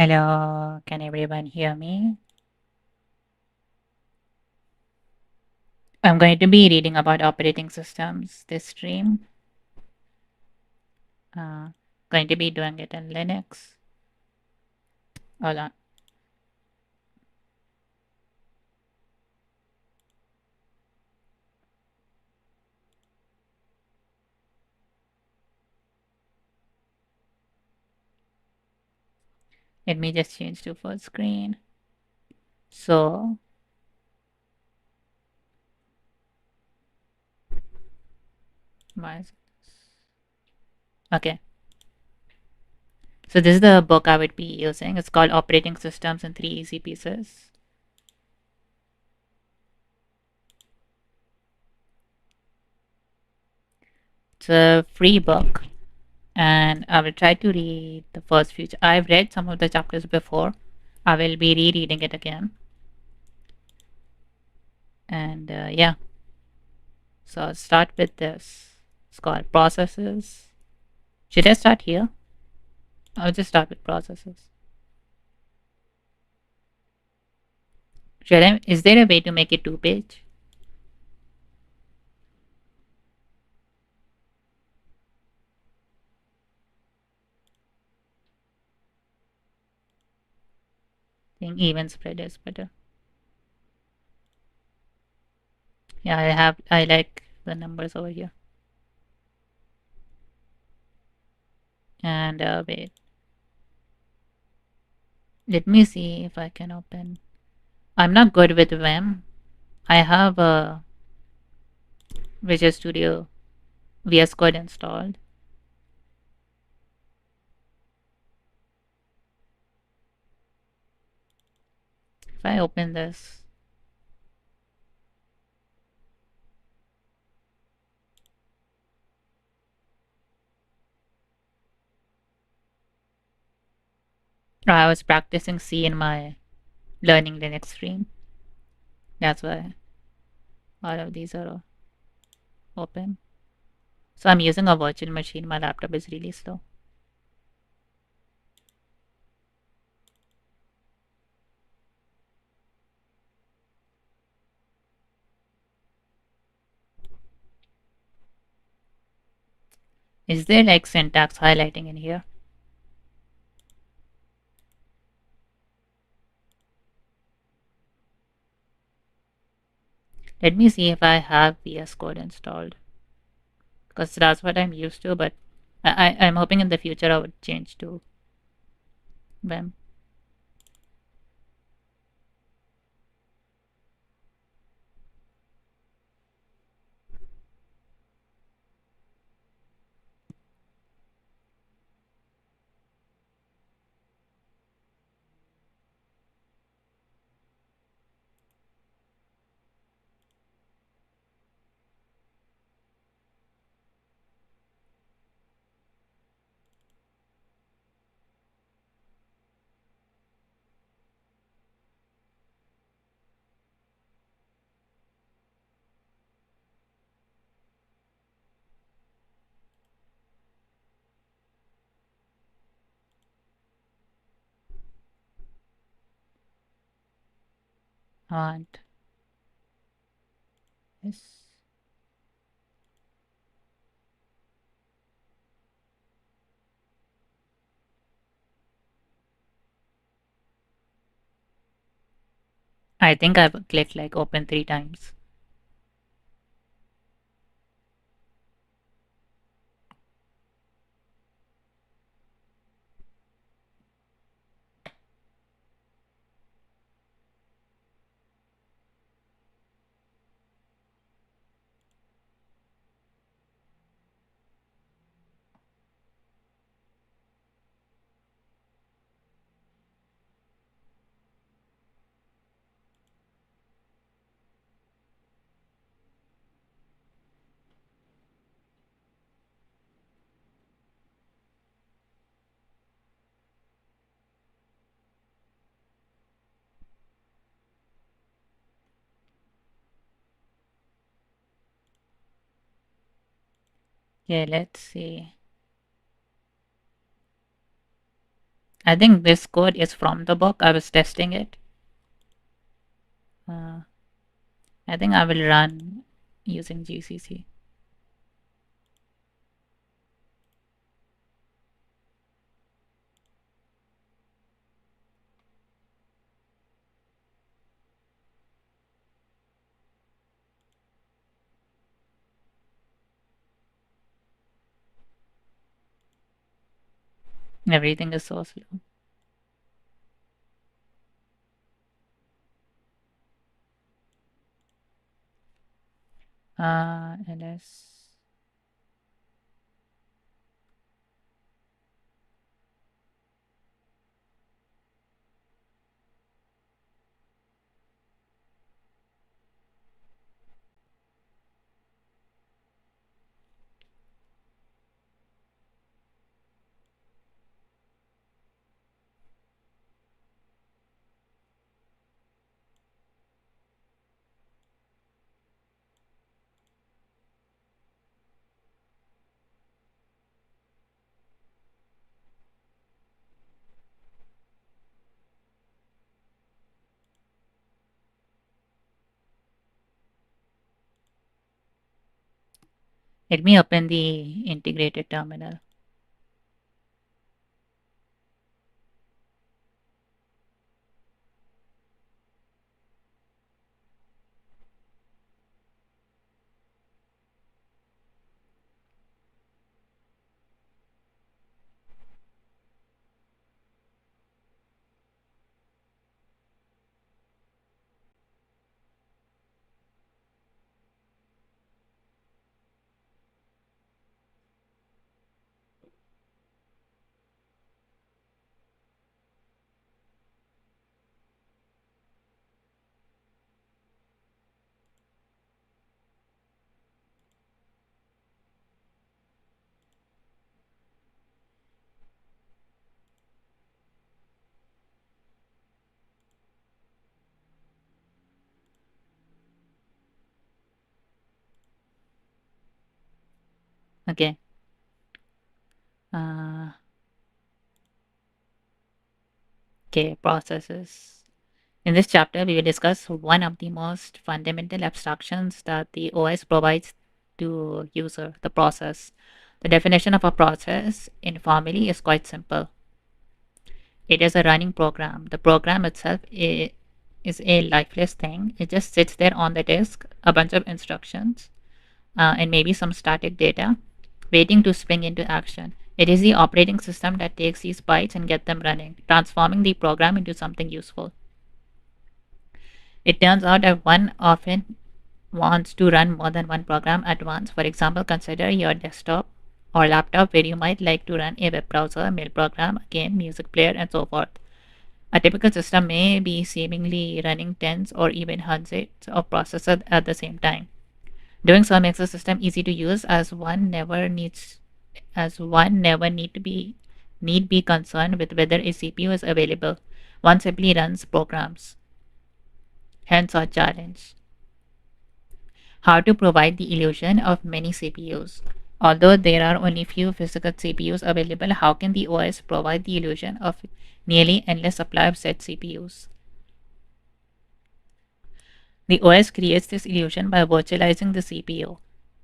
Hello, can everyone hear me? I'm going to be reading about operating systems this stream. Uh, Going to be doing it in Linux. Hold on. Let me just change to full screen. So, why is okay. So this is the book I would be using. It's called Operating Systems in 3 Easy Pieces. It's a free book, and I will try to read the first few. I've read some of the chapters before. I will be rereading it again. And yeah, so I'll start with this. It's called processes. Should I start here? I'll just start with processes. Should I? Is there a way to make it 2 page? I think even spread is better. Yeah, I like the numbers over here. And wait, let me see if I can open. I'm not good with Vim. I have a Visual Studio VS Code installed. If I open this, I was practicing C in my learning Linux stream. That's why all of these are open. So I'm using a virtual machine. My laptop is really slow. Is there like syntax highlighting in here? Let me see if I have VS Code installed, because that's what I'm used to. But I'm hoping in the future I would change to Vim. And yes, I think I've clicked like open 3 times. Yeah, let's see. I think this code is from the book. I was testing it. Uh, I think I will run using GCC. Everything is so slow. LS. Let me open the integrated terminal. Okay. Uh, okay, processes. In this chapter, we will discuss one of the most fundamental abstractions that the OS provides to user, the process. The definition of a process informally is quite simple. It is a running program. The program itself is a lifeless thing. It just sits there on the disk, a bunch of instructions, and maybe some static data, waiting to spring into action. It is the operating system that takes these bytes and get them running, transforming the program into something useful. It turns out that one often wants to run more than one program at once. For example, consider your desktop or laptop where you might like to run a web browser, mail program, a game, music player, and so forth. A typical system may be seemingly running tens or even hundreds of processors at the same time. Doing so makes the system easy to use as one never need be concerned with whether a CPU is available. One simply runs programs. Hence our challenge. How to provide the illusion of many CPUs. Although there are only few physical CPUs available, how can the OS provide the illusion of nearly endless supply of said CPUs? The OS creates this illusion by virtualizing the CPU.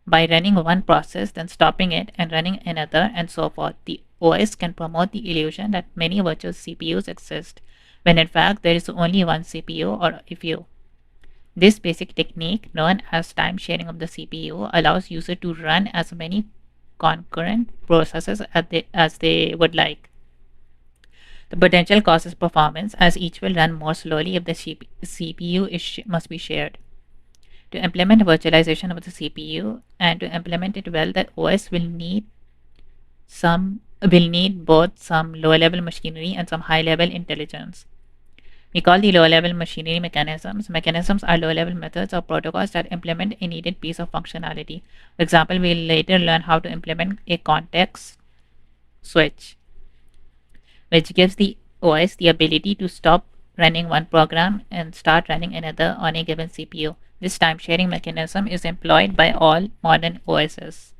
By running one process, then stopping it and running another, and so forth, the OS can promote the illusion that many virtual CPUs exist, when in fact there is only one CPU or a few. This basic technique, known as time sharing of the CPU, allows users to run as many concurrent processes as they would like. The potential cost is performance, as each will run more slowly if the CPU must be shared. To implement virtualization of the CPU and to implement it well, the OS will need both some low-level machinery and some high-level intelligence. We call the low-level machinery mechanisms. Mechanisms are low-level methods or protocols that implement a needed piece of functionality. For example, we'll later learn how to implement a context switch, which gives the OS the ability to stop running one program and start running another on a given CPU. This time sharing mechanism is employed by all modern OSs.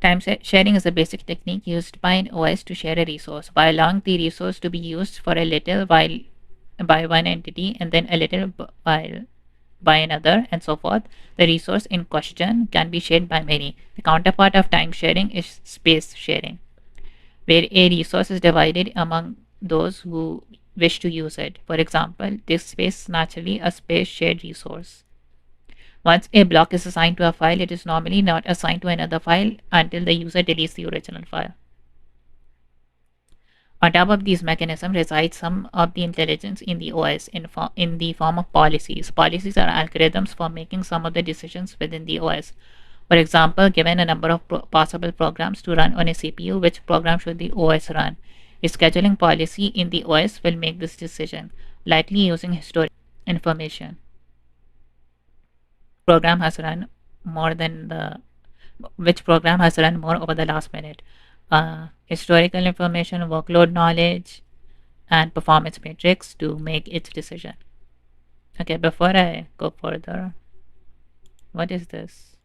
Sharing is a basic technique used by an OS to share a resource by allowing the resource to be used for a little while by one entity and then a little while by another, and so forth. The resource in question can be shared by many. The counterpart of time sharing is space sharing, where a resource is divided among those who wish to use it. For example, disk space is naturally a space shared resource. Once a block is assigned to a file, it is normally not assigned to another file until the user deletes the original file. On top of these mechanisms resides some of the intelligence in the OS in the form of policies. Policies are algorithms for making some of the decisions within the OS. For example, given a number of possible programs to run on a CPU, which program should the OS run? A scheduling policy in the OS will make this decision, likely using historical information. Program has run more than the which program has run more over the last minute. Historical information, workload knowledge, and performance metrics to make its decision. Okay, before I go further, what is this?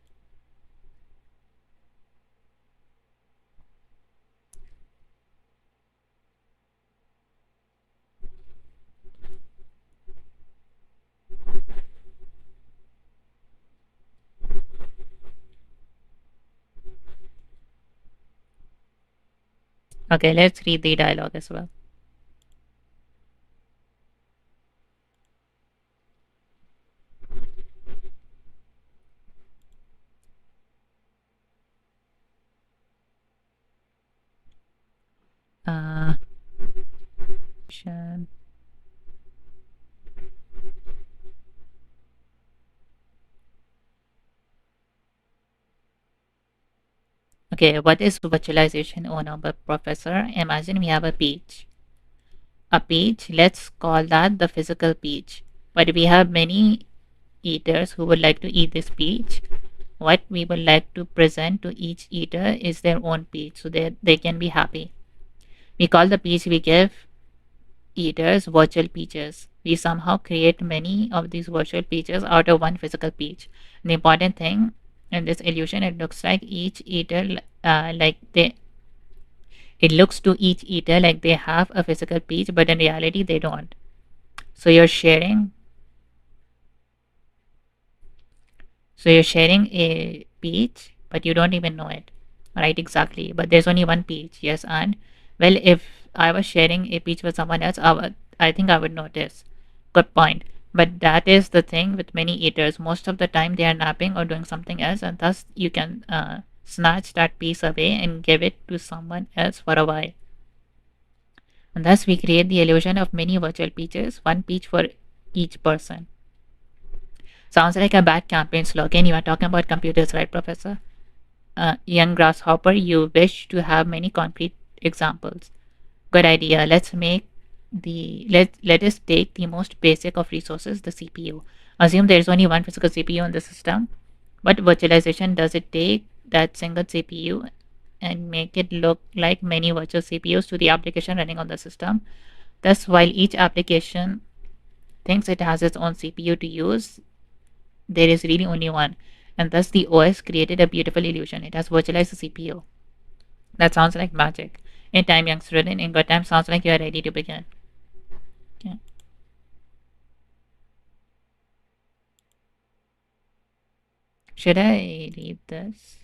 Okay, let's read the dialogue as well. Uh, okay, what is virtualization owner by professor? Imagine we have a page. A page, let's call that the physical page. But we have many eaters who would like to eat this page. What we would like to present to each eater is their own page so they can be happy. We call the page we give eaters virtual pages. We somehow create many of these virtual pages out of one physical page. The important thing in this illusion, it looks like each eater like they it looks to each eater like they have a physical page, but in reality they don't. So you're sharing So you're sharing a page, but you don't even know it. Right, exactly. But there's only one page. Yes, and well, if I was sharing a page with someone else, I think I would notice. Good point. But that is the thing with many eaters. Most of the time they are napping or doing something else, and thus you can snatch that piece away and give it to someone else for a while. And thus we create the illusion of many virtual pages, one page for each person. Sounds like a bad campaign slogan. You are talking about computers, right, Professor? Young grasshopper, you wish to have many concrete examples. Good idea. Let us take the most basic of resources, the CPU. Assume there is only one physical CPU in the system. What virtualization does it take that single CPU and make it look like many virtual CPUs to the application running on the system? Thus, while each application thinks it has its own CPU to use, there is really only one. And thus the OS created a beautiful illusion. It has virtualized the CPU. That sounds like magic. In time, young student, in good time sounds like you are ready to begin. Okay. Should I read this?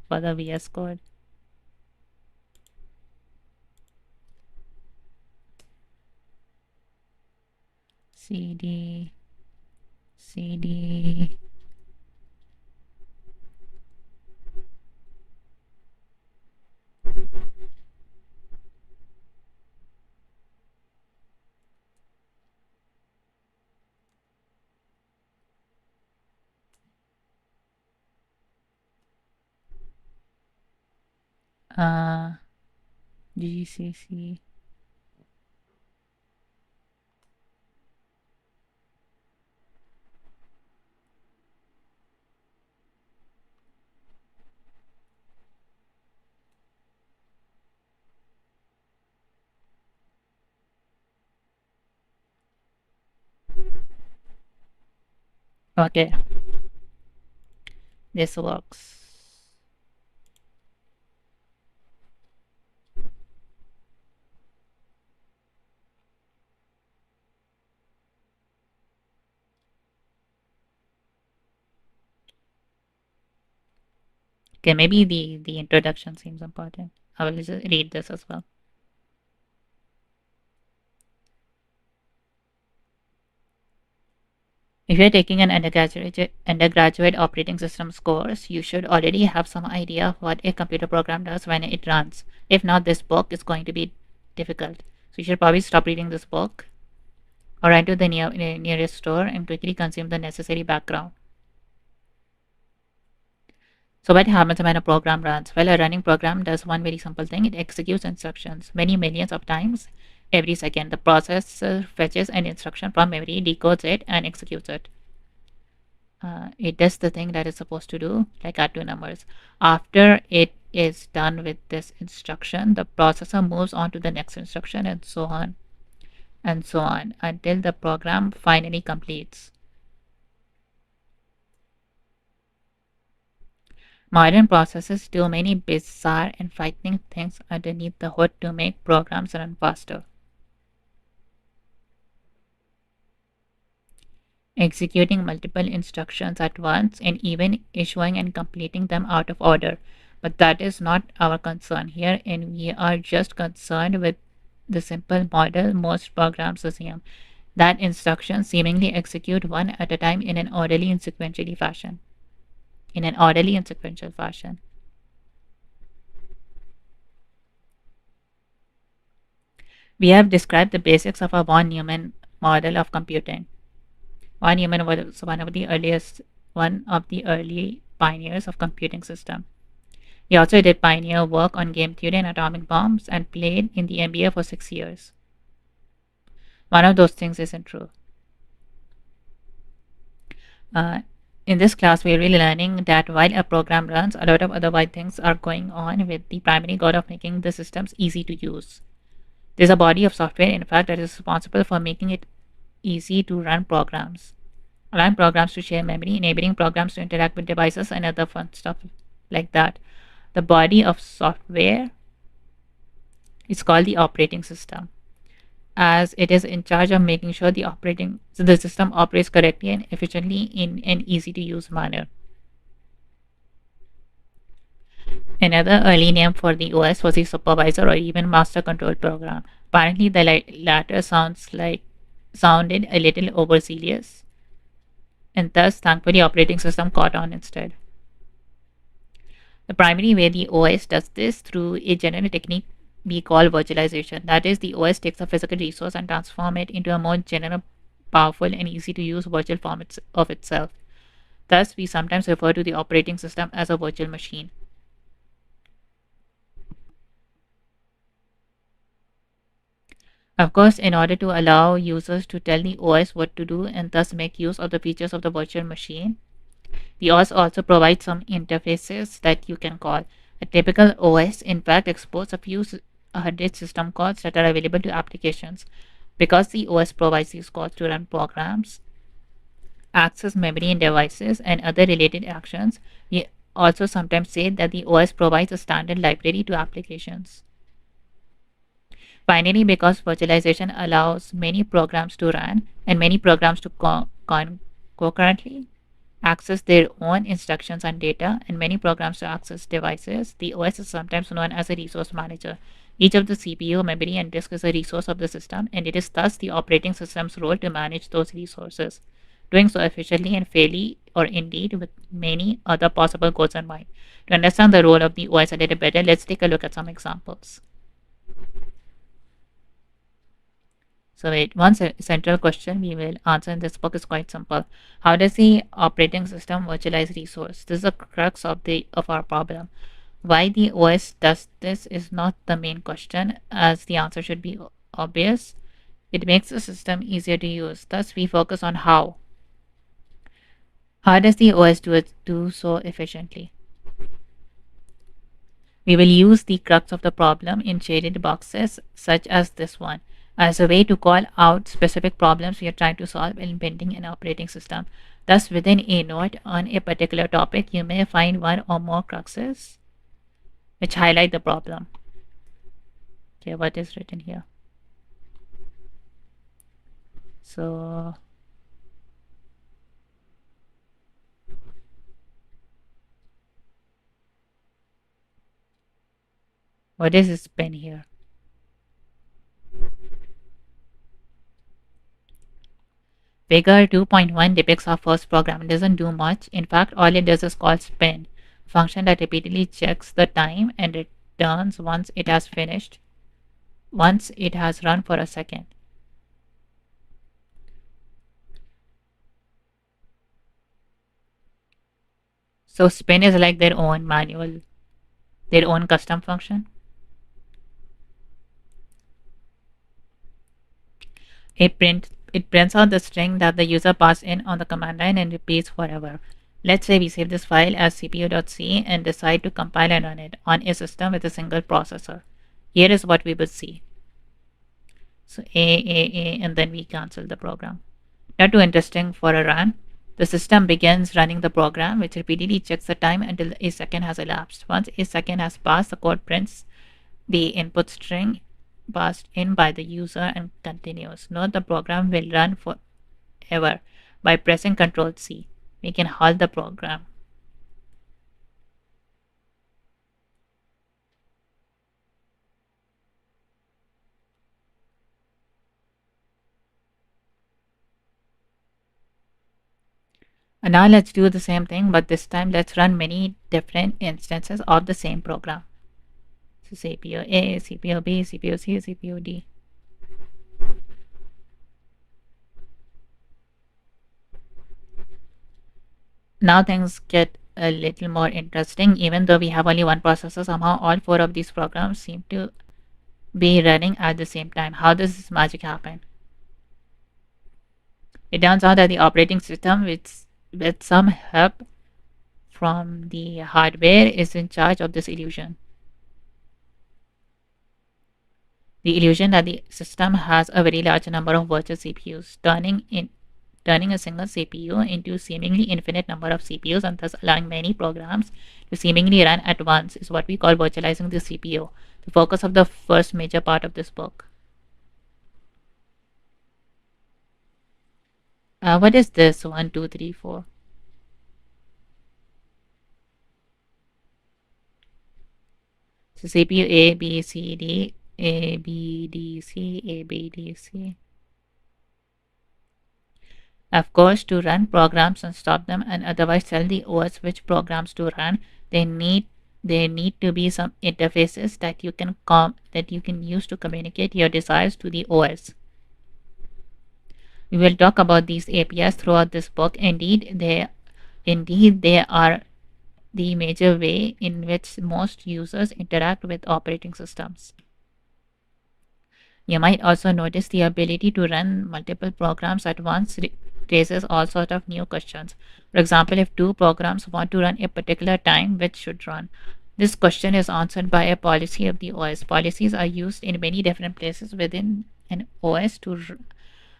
For the VS Code. CD, CD. Uh, GCC. Okay, this works. Okay, maybe the introduction seems important. I will just read this as well. If you're taking an undergraduate operating systems course, you should already have some idea of what a computer program does when it runs. If not, this book is going to be difficult. So you should probably stop reading this book or run to the nearest store and quickly consume the necessary background. So what happens when a program runs? Well, a running program does one very simple thing. It executes instructions many millions of times every second. The processor fetches an instruction from memory, decodes it, and executes it. It does the thing that it's supposed to do, like add two numbers. After it is done with this instruction, the processor moves on to the next instruction and so on until the program finally completes. Modern processors do many bizarre and frightening things underneath the hood to make programs run faster. Executing multiple instructions at once and even issuing and completing them out of order. But that is not our concern here, and we are just concerned with the simple model most programs assume that instructions seemingly execute one at a time in an orderly and sequentially fashion. In an orderly and sequential fashion. We have described the basics of a von Neumann model of computing. Von Neumann was one of the early pioneers of computing system. He also did pioneer work on game theory and atomic bombs and played in the NBA for 6 years. One of those things isn't true. Uh, in this class, we're really learning that while a program runs, a lot of other wild things are going on with the primary goal of making the systems easy to use. There's a body of software, in fact, that is responsible for making it easy to run programs, allowing programs to share memory, enabling programs to interact with devices, and other fun stuff like that. The body of software is called the operating system, as it is in charge of making sure the system operates correctly and efficiently in an easy to use manner. Another early name for the OS was the supervisor or even master control program. Apparently, the latter sounded a little overzealous, and thus, thankfully, operating system caught on instead. The primary way the OS does this through a general technique we call virtualization. That is, the OS takes a physical resource and transforms it into a more general, powerful, and easy to use virtual form of itself. Thus, we sometimes refer to the operating system as a virtual machine. Of course, in order to allow users to tell the OS what to do and thus make use of the features of the virtual machine, the OS also provides some interfaces that you can call. A typical OS, in fact, exports a few hundred system calls that are available to applications. Because the OS provides these calls to run programs, access memory in devices, and other related actions, we also sometimes say that the OS provides a standard library to applications. Finally, because virtualization allows many programs to run and many programs to concurrently access their own instructions and data, and many programs to access devices, the OS is sometimes known as a resource manager. Each of the CPU, memory, and disk is a resource of the system, and it is thus the operating system's role to manage those resources, doing so efficiently and fairly, or indeed with many other possible goals in mind. To understand the role of the OS a little better, let's take a look at some examples. So wait, one central question we will answer in this book is quite simple. How does the operating system virtualize resource? This is the crux of our problem. Why the OS does this is not the main question, as the answer should be obvious. It makes the system easier to use. Thus, we focus on how. How does the OS do so efficiently? We will use the crux of the problem in shaded boxes, such as this one. as a way to call out specific problems we are trying to solve in building an operating system. Thus, within a node on a particular topic, you may find one or more cruxes which highlight the problem. Okay, what is written here? So, what is this pen here? Figure 2.1 depicts our first program. It doesn't do much. In fact, all it does is call spin, a function that repeatedly checks the time and returns once it has run for a second. So spin is like their own manual, their own custom function. It prints out the string that the user passed in on the command line and repeats forever. Let's say we save this file as cpu.c and decide to compile and run it on a system with a single processor. Here is what we would see. So A, and then we cancel the program. Not too interesting for a run. The system begins running the program, which repeatedly checks the time until a second has elapsed. Once a second has passed, the code prints the input string passed in by the user and continues. Note the program will run forever. By pressing Ctrl C, we can halt the program. And now let's do the same thing, but this time let's run many different instances of the same program. So CPU A, CPU B, CPU C, CPU D. Now things get a little more interesting. Even though we have only one processor, somehow all four of these programs seem to be running at the same time. How does this magic happen? It turns out that the operating system, with some help from the hardware, is in charge of this illusion. The illusion that the system has a very large number of virtual CPUs, turning a single CPU into seemingly infinite number of CPUs and thus allowing many programs to seemingly run at once is what we call virtualizing the CPU, the focus of the first major part of this book. What is this 1, 2, 3, 4? So CPU A, B, C, D, A, B, D, C, A, B, D, C. Of course, to run programs and stop them and otherwise tell the OS which programs to run, they need there need to be some interfaces that you can use to communicate your desires to the OS. We will talk about these APIs throughout this book. Indeed they are the major way in which most users interact with operating systems. You might also notice the ability to run multiple programs at once raises all sorts of new questions. For example, if two programs want to run a particular time, which should run? This question is answered by a policy of the OS. Policies are used in many different places within an OS to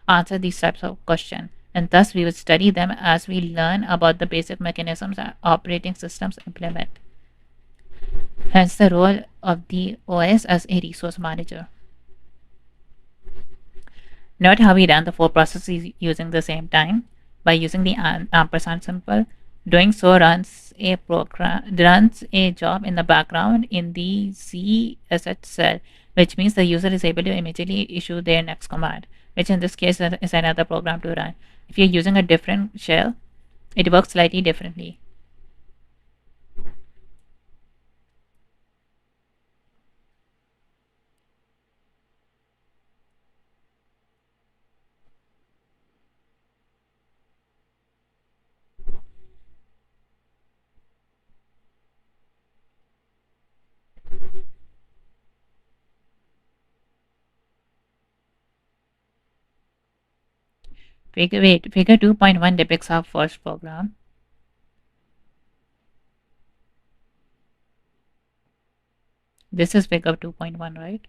answer these types of questions, and thus we will study them as we learn about the basic mechanisms that operating systems implement. Hence, the role of the OS as a resource manager. Note how we run the four processes using the same time by using the ampersand symbol. Doing so runs a job in the background in the CSH cell, which means the user is able to immediately issue their next command, which in this case is another program to run. If you're using a different shell, it works slightly differently. Figure 2.1 depicts our first program. This is figure 2.1, right?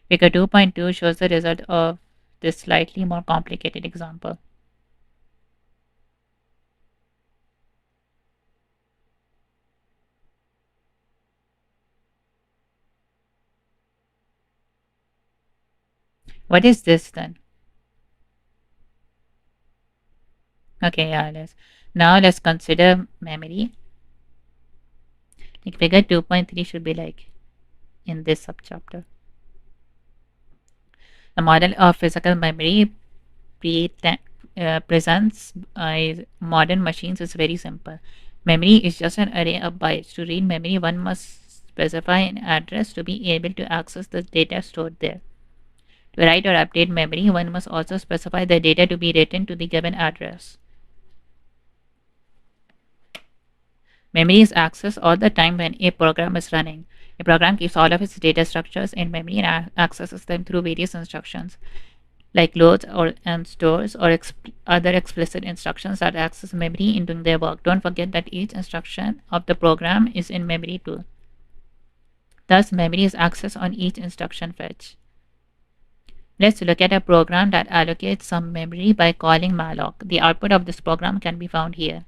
Figure 2.2 shows the result of this slightly more complicated example. What is this then? Okay, yeah, let's consider memory. Like figure 2.3 should be like in this subchapter. The model of physical memory pre- presents modern machines is very simple. Memory is just an array of bytes. To read memory, one must specify an address to be able to access the data stored there. To write or update memory, one must also specify the data to be written to the given address. Memory is accessed all the time when a program is running. A program keeps all of its data structures in memory and accesses them through various instructions, like loads or and stores or other explicit instructions that access memory in doing their work. Don't forget that each instruction of the program is in memory too. Thus, memory is accessed on each instruction fetch. Let's look at a program that allocates some memory by calling malloc. The output of this program can be found here.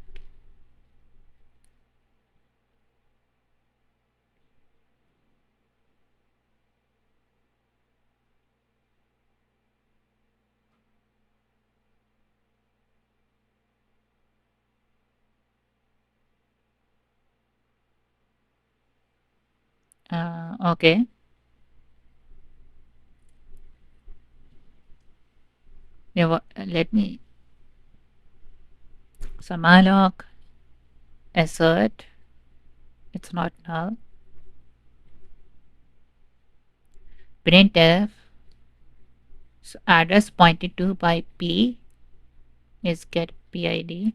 Okay. Let me. So malloc assert. It's not null. Printf. So address pointed to by p is get PID.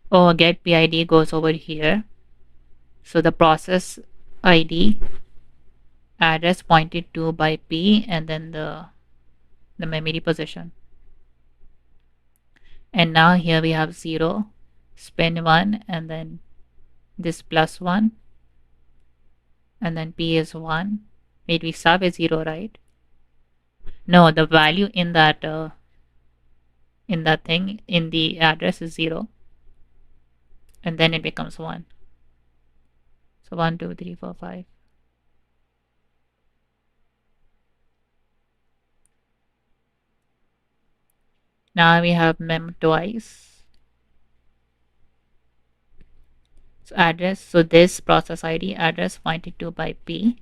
Oh, get PID goes over here. So the process ID address pointed to by P and then the memory position. And now here we have 0, spin 1 and then this plus 1 and then P is 1. Wait, we start with 0, right? No, the value in that thing in the address is 0 and then it becomes 1. So 1, 2, 3, 4, 5. Now we have mem twice. So address, so this process ID address pointed to by P,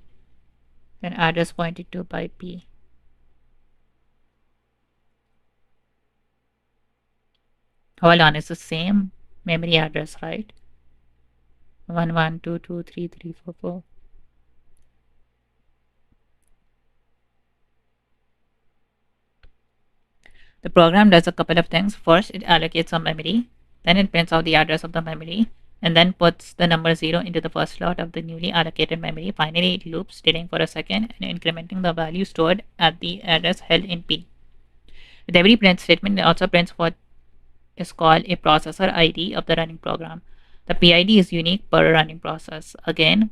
then address pointed to by P. Hold on, it's the same memory address, right? 1, 1, 2, 2, 3, 3, 4, 4. The program does a couple of things. First, it allocates some memory, then it prints out the address of the memory, and then puts the number 0 into the first slot of the newly allocated memory. Finally, it loops, delaying for a second and incrementing the value stored at the address held in P. With every print statement, it also prints what is called a processor ID of the running program. The PID is unique per running process. Again,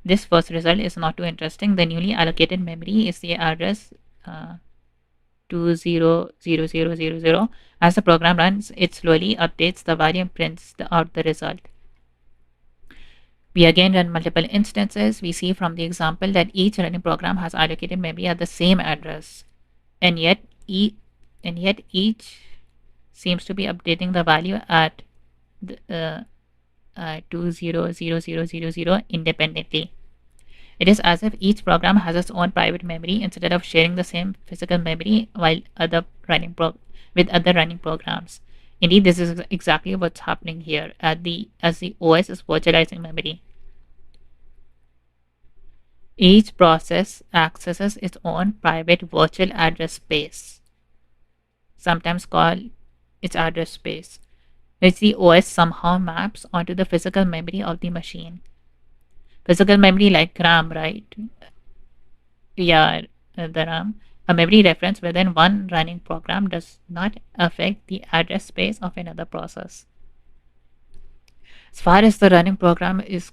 this first result is not too interesting. The newly allocated memory is the address 200000. As the program runs, it slowly updates the value and prints out the result. We again run multiple instances. We see from the example that each running program has allocated memory at the same address, and yet each seems to be updating the value at the, 200000 independently. It is as if each program has its own private memory instead of sharing the same physical memory with other running programs. Indeed, this is exactly what's happening here as the OS is virtualizing memory. Each process accesses its own private virtual address space, sometimes called its address space, which the OS somehow maps onto the physical memory of the machine. Physical memory like RAM, right? Yeah, the RAM. A memory reference within one running program does not affect the address space of another process. As far as the running program is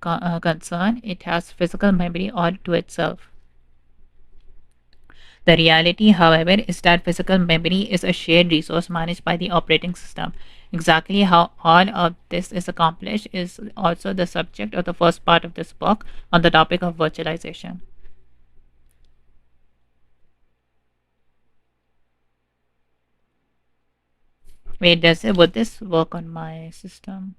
concerned, it has physical memory all to itself. The reality, however, is that physical memory is a shared resource managed by the operating system. Exactly how all of this is accomplished is also the subject of the first part of this book on the topic of virtualization. Wait, would this work on my system?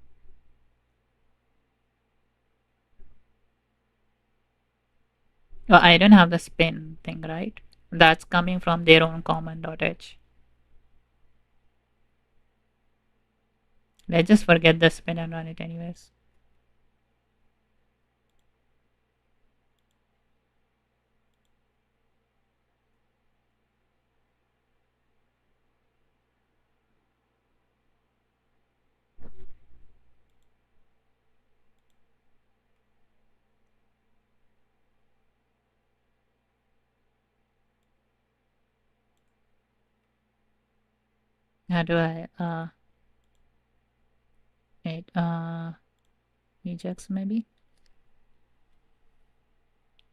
Oh, I don't have the spin thing, right? That's coming from their own common.h. Let's just forget the spin and run it anyways. How do I it Ajax maybe?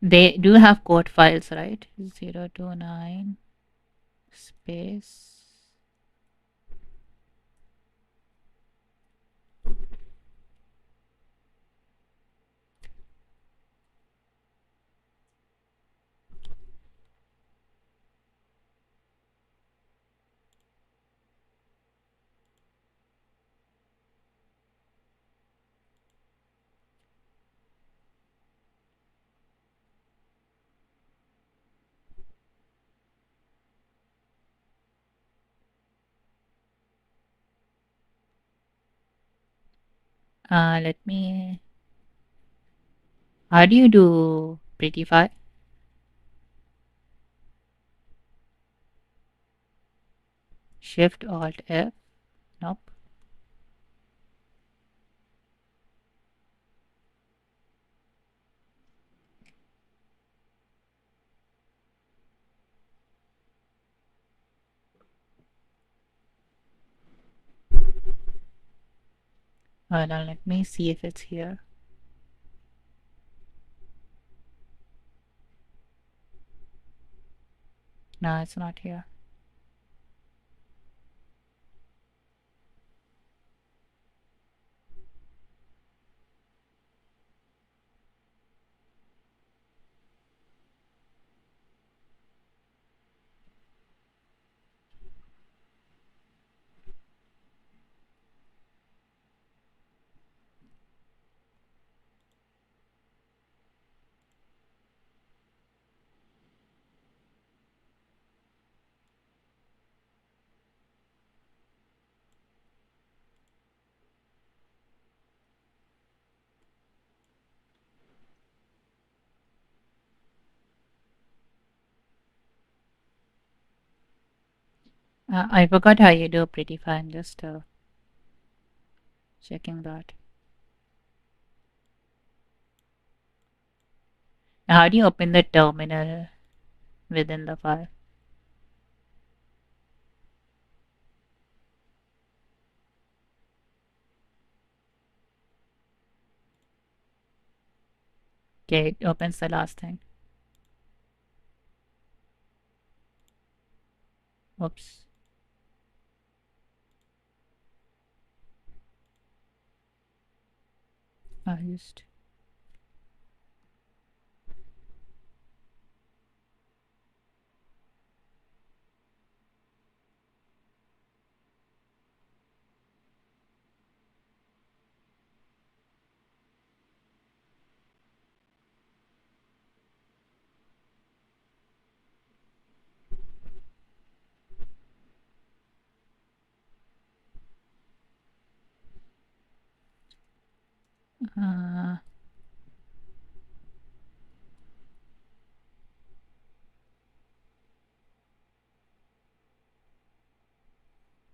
They do have code files, right? 029 space. Let me. How do you do Prettyfy? Shift Alt F. Nope. Now let me see if it's here. No, it's not here. I forgot how you do Prettyfy. I'm just checking that. How do you open the terminal within the file? Okay, it opens the last thing. Oops. I just. Uh,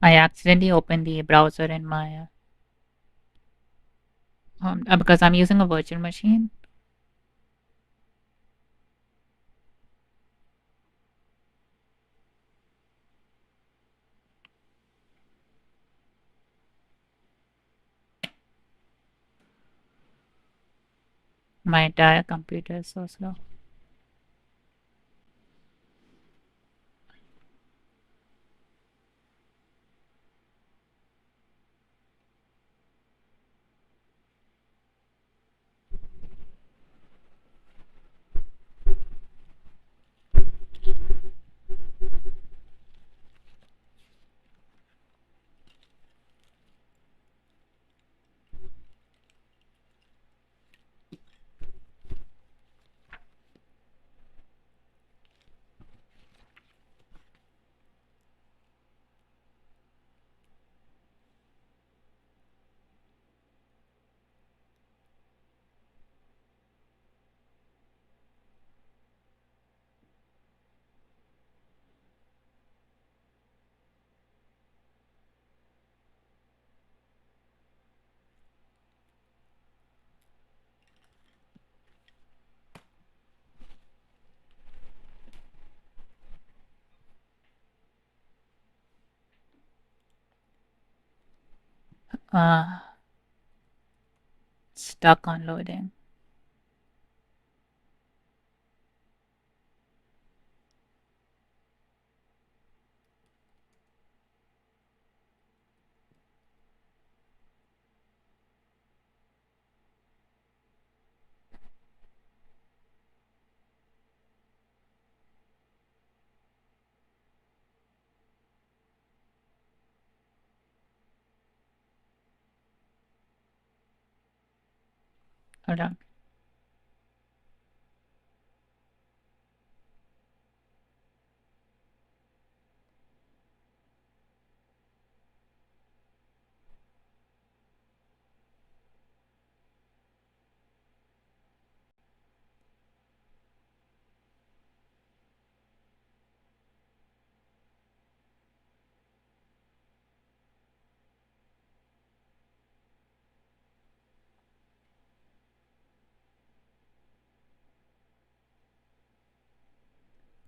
I accidentally opened the browser in my because I'm using a virtual machine. My entire computer is so slow. Uh, Stuck on loading. Hold on.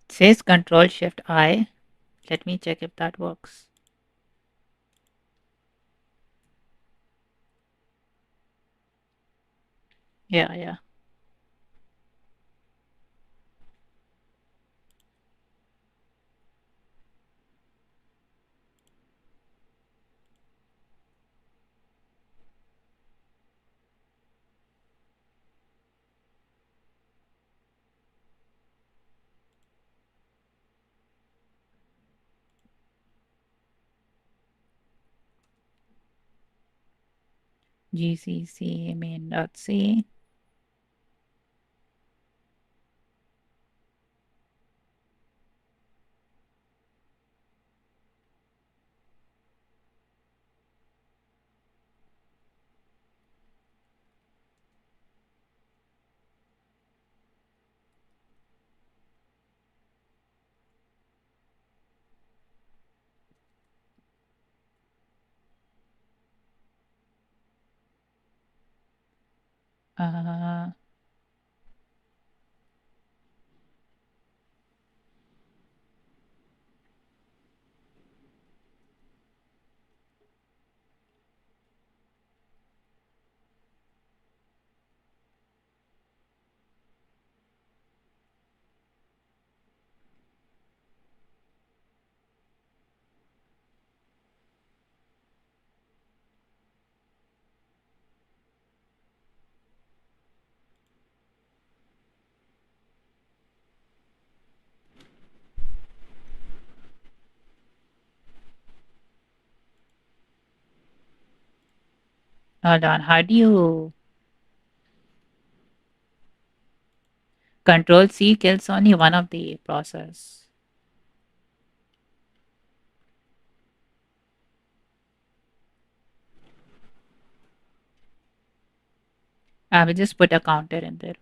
It says Control Shift I. Let me check if that works. Yeah, yeah. GCC main.c. Uh, Hold on. How do you Control C kills only one of the process? I will just put a counter in there.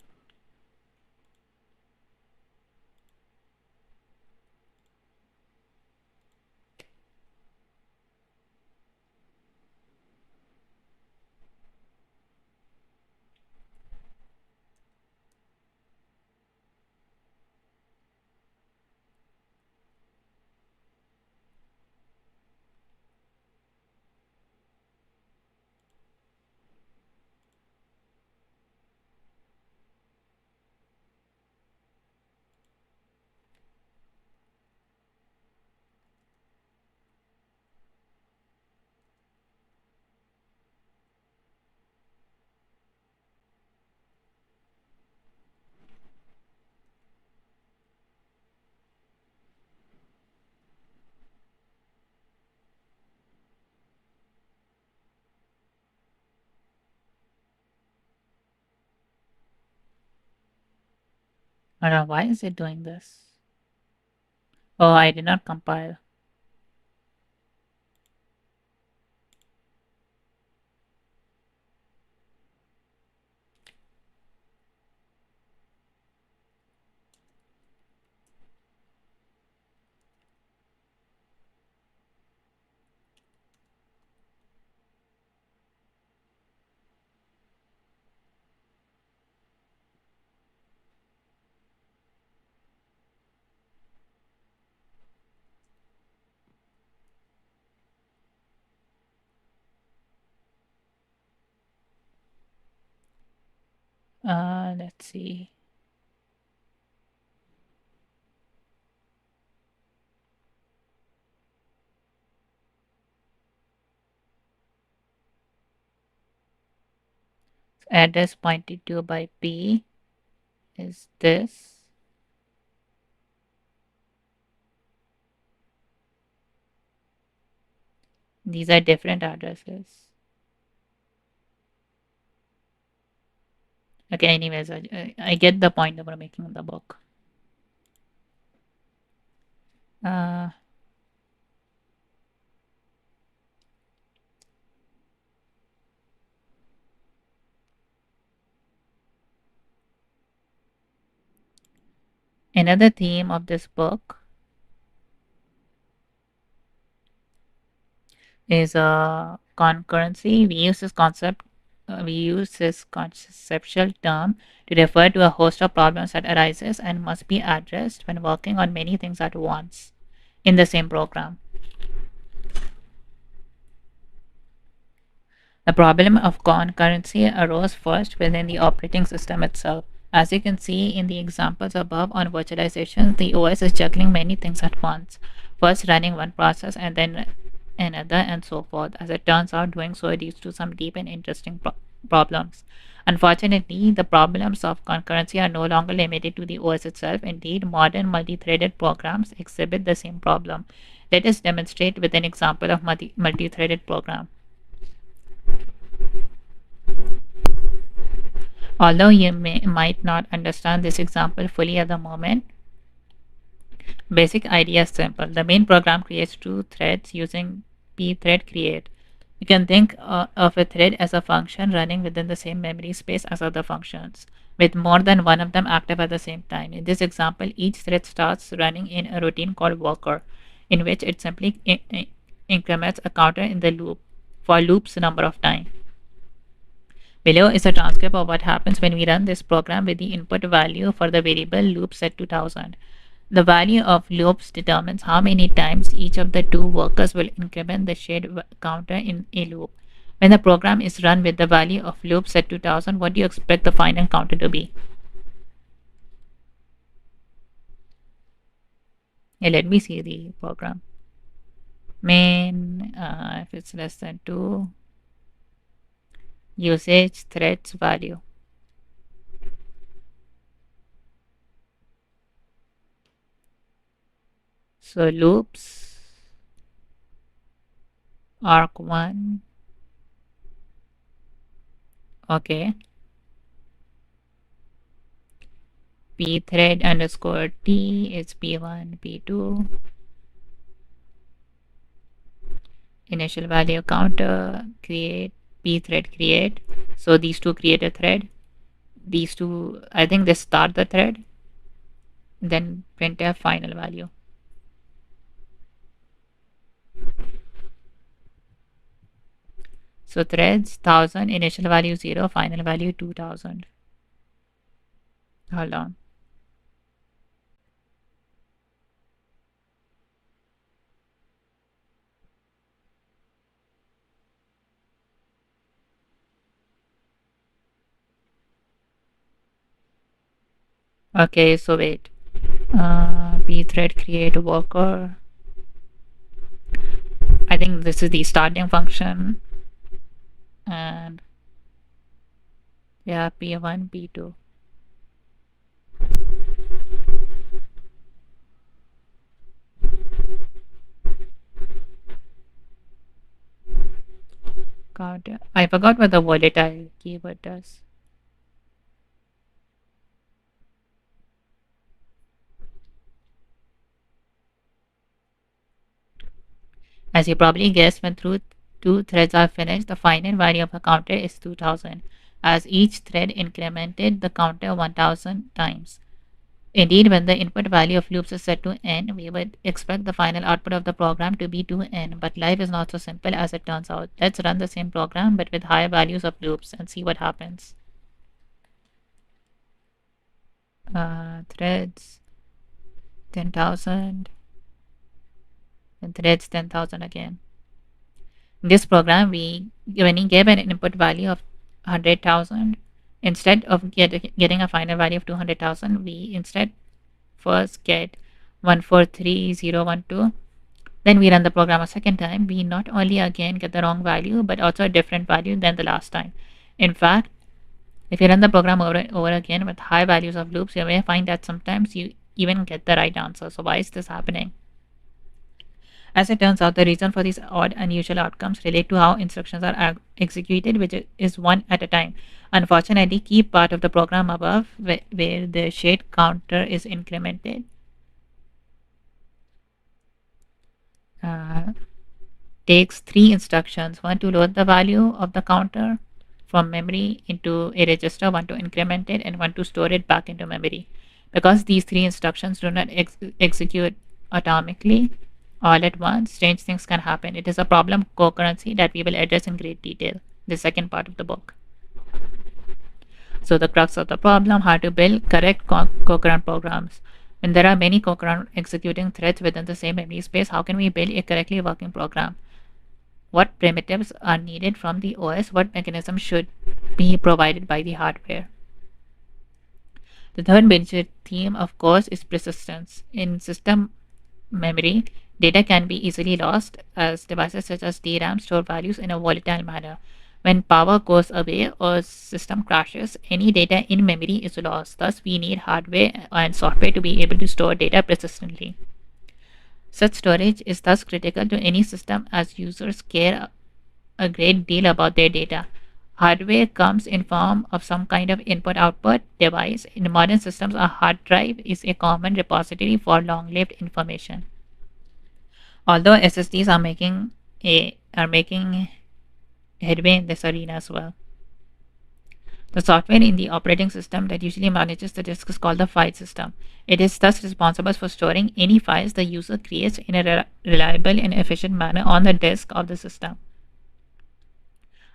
I don't know why is it doing this. Oh, I did not compile. Let's see. Address pointed to by P is this. These are different addresses. Okay, anyways, I get the point that we're making in the book. Uh, Another theme of this book is concurrency. We use this conceptual term to refer to a host of problems that arises and must be addressed when working on many things at once in the same program. The problem of concurrency arose first within the operating system itself. As you can see in the examples above on virtualization, the OS is juggling many things at once, first running one process and then another, and so forth. As it turns out, doing so leads to some deep and interesting problems. Unfortunately, the problems of concurrency are no longer limited to the OS itself. Indeed, modern multi-threaded programs exhibit the same problem. Let us demonstrate with an example of multi-threaded program. Although you might not understand this example fully at the moment, basic idea is simple. The main program creates two threads using pthread create. You can think of a thread as a function running within the same memory space as other functions, with more than one of them active at the same time. In this example, each thread starts running in a routine called worker, in which it simply increments a counter in the loop for loop's number of time. Below is a transcript of what happens when we run this program with the input value for the variable loop set to 1000. The value of loops determines how many times each of the two workers will increment the shared counter in a loop. When the program is run with the value of loop set to 1000, what do you expect the final counter to be? Yeah, let me see the program. Main, if it's less than 2, usage threads value. So loops arc1. Okay. pthread underscore t is p1, p2. Initial value counter create pthread create. So these two create a thread. These two, I think they start the thread. Then printf final value. So threads 1000, initial value 0, final value 2000. Hold on. Okay, so wait. Pthread create worker. I think this is the starting function. And yeah, p1, p2. Counter. I forgot what the volatile keyword does. As you probably guessed, when two threads are finished, the final value of a counter is 2000, as each thread incremented the counter 1000 times. Indeed, when the input value of loops is set to n, we would expect the final output of the program to be 2n, but life is not so simple as it turns out. Let's run the same program but with higher values of loops and see what happens. Threads 10,000 and threads 10,000 again. In this program, when we gave an input value of 100,000, instead of getting a final value of 200,000, we instead first get 143012. Then we run the program a second time. We not only again get the wrong value, but also a different value than the last time. In fact, if you run the program over and over again with high values of loops, you may find that sometimes you even get the right answer. So why is this happening? As it turns out, the reason for these odd, unusual outcomes relate to how instructions are executed, which is one at a time. Unfortunately, key part of the program above, where the shade counter is incremented, takes three instructions: one to load the value of the counter from memory into a register, one to increment it, and one to store it back into memory. Because these three instructions do not execute atomically all at once, strange things can happen. It is a problem concurrency that we will address in great detail, the second part of the book. So the crux of the problem: how to build correct concurrent programs. When there are many concurrent executing threads within the same memory space, how can we build a correctly working program? What primitives are needed from the OS? What mechanisms should be provided by the hardware? The third major theme, of course, is persistence. In system memory, data can be easily lost, as devices such as DRAM store values in a volatile manner. When power goes away or system crashes, any data in memory is lost. Thus, we need hardware and software to be able to store data persistently. Such storage is thus critical to any system, as users care a great deal about their data. Hardware comes in form of some kind of input-output device. In modern systems, a hard drive is a common repository for long-lived information. Although SSDs are making headway in this arena as well. The software in the operating system that usually manages the disk is called the file system. It is thus responsible for storing any files the user creates in a reliable and efficient manner on the disk of the system.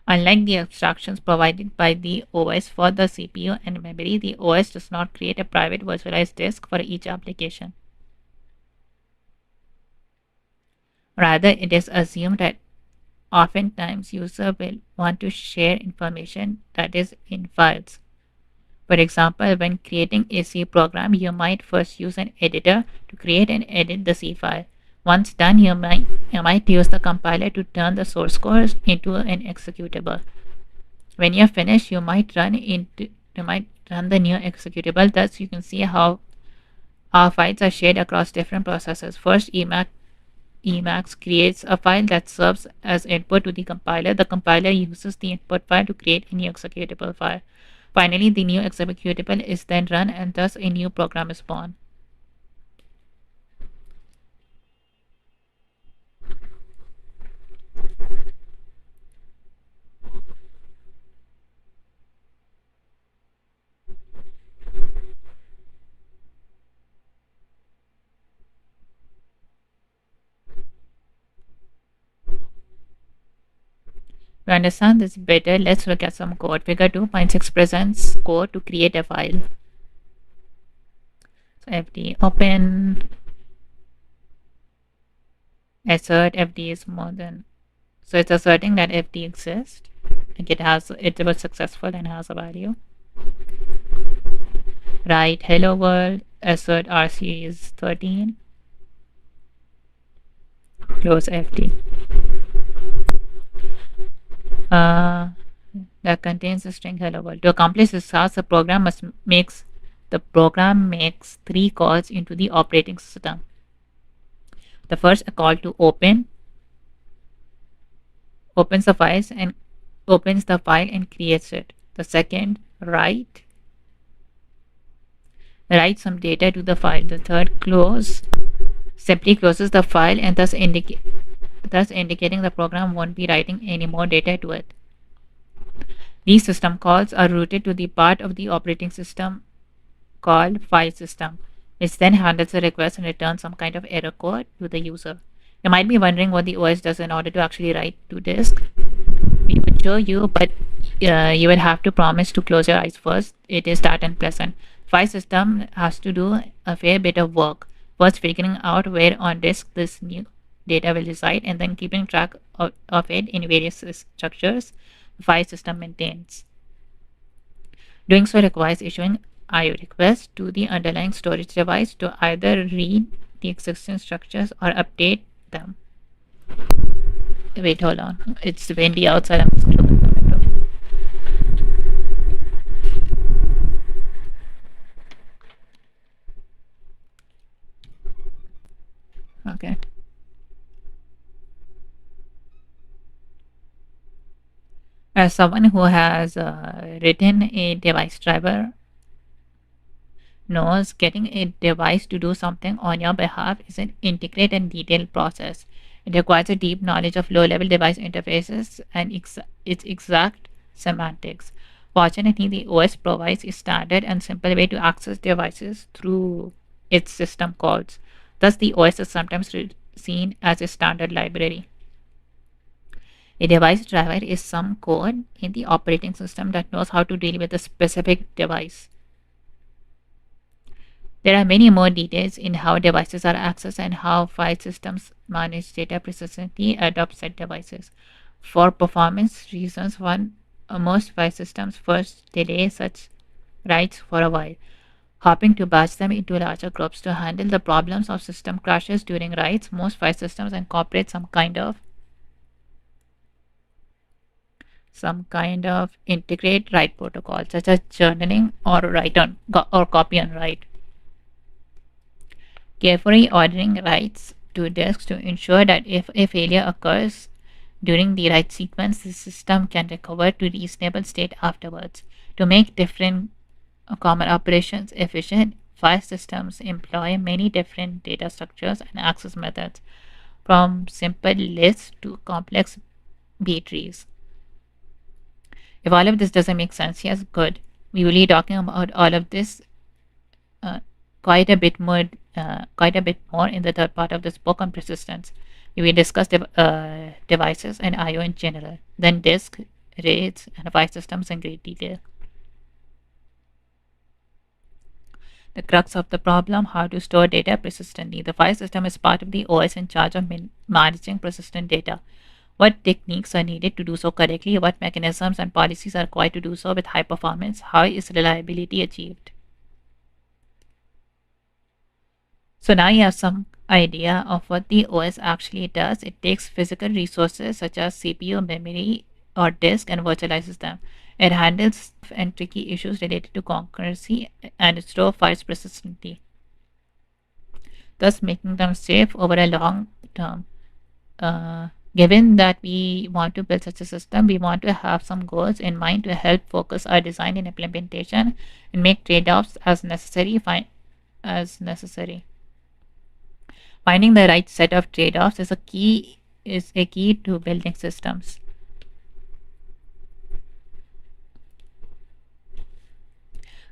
Unlike the abstractions provided by the OS for the CPU and memory, the OS does not create a private virtualized disk for each application. Rather, it is assumed that oftentimes user will want to share information that is in files. For example, when creating a C program, you might first use an editor to create and edit the C file. Once done, you might use the compiler to turn the source code into an executable. When you're finished, you might run the new executable. Thus, you can see how our files are shared across different processes. First, Emacs creates a file that serves as input to the compiler. The compiler uses the input file to create a new executable file. Finally, the new executable is then run, and thus a new program is born. To understand this better, let's look at some code. Figure 2.6 presents code to create a file. So fd open assert fd is more than, so it's asserting that fd exists. Like it was successful and has a value. Write hello world assert rc is 13. Close fd. That contains the string hello world. To accomplish this task, the program makes three calls into the operating system. The first, a call to open, opens the file and creates it. The second, write some data to the file. The third, close, simply closes the file and thus thus indicating the program won't be writing any more data to it. These system calls are routed to the part of the operating system called file system, which then handles the request and returns some kind of error code to the user. You might be wondering what the OS does in order to actually write to disk. We would show you, but you would have to promise to close your eyes first. It is that unpleasant. File system has to do a fair bit of work. First, figuring out where on disk this new data will reside, and then keeping track of it in various structures the file system maintains. Doing so requires issuing IO requests to the underlying storage device to either read the existing structures or update them. Wait, hold on. It's windy outside. I'm just closing the window. Okay. As someone who has written a device driver knows, getting a device to do something on your behalf is an intricate and detailed process. It requires a deep knowledge of low-level device interfaces and its exact semantics. Fortunately, the OS provides a standard and simple way to access devices through its system calls. Thus, the OS is sometimes seen as a standard library. A device driver is some code in the operating system that knows how to deal with a specific device. There are many more details in how devices are accessed and how file systems manage data persistently adopt said devices. For performance reasons, most file systems first delay such writes for a while, hoping to batch them into larger groups to handle the problems of system crashes during writes. Most file systems incorporate some kind of integrate write protocol, such as journaling or write on or copy and write. Carefully ordering writes to disks to ensure that if a failure occurs during the write sequence, the system can recover to reasonable state afterwards. To make different common operations efficient, file systems employ many different data structures and access methods, from simple lists to complex B trees. If all of this doesn't make sense, yes, good. We will be talking about all of this uh, quite a bit more in the third part of this book on persistence. We will discuss devices and I/O in general, then disk, RAIDs, and file systems in great detail. The crux of the problem: how to store data persistently. The file system is part of the OS in charge of managing persistent data. What techniques are needed to do so correctly? What mechanisms and policies are required to do so with high performance? How is reliability achieved? So now you have some idea of what the OS actually does. It takes physical resources such as CPU, memory, or disk and virtualizes them. It handles and tricky issues related to concurrency and it stores files persistently, thus making them safe over a long term. Given that we want to build such a system, we want to have some goals in mind to help focus our design and implementation and make trade-offs as necessary. Finding the right set of trade-offs is a key to building systems.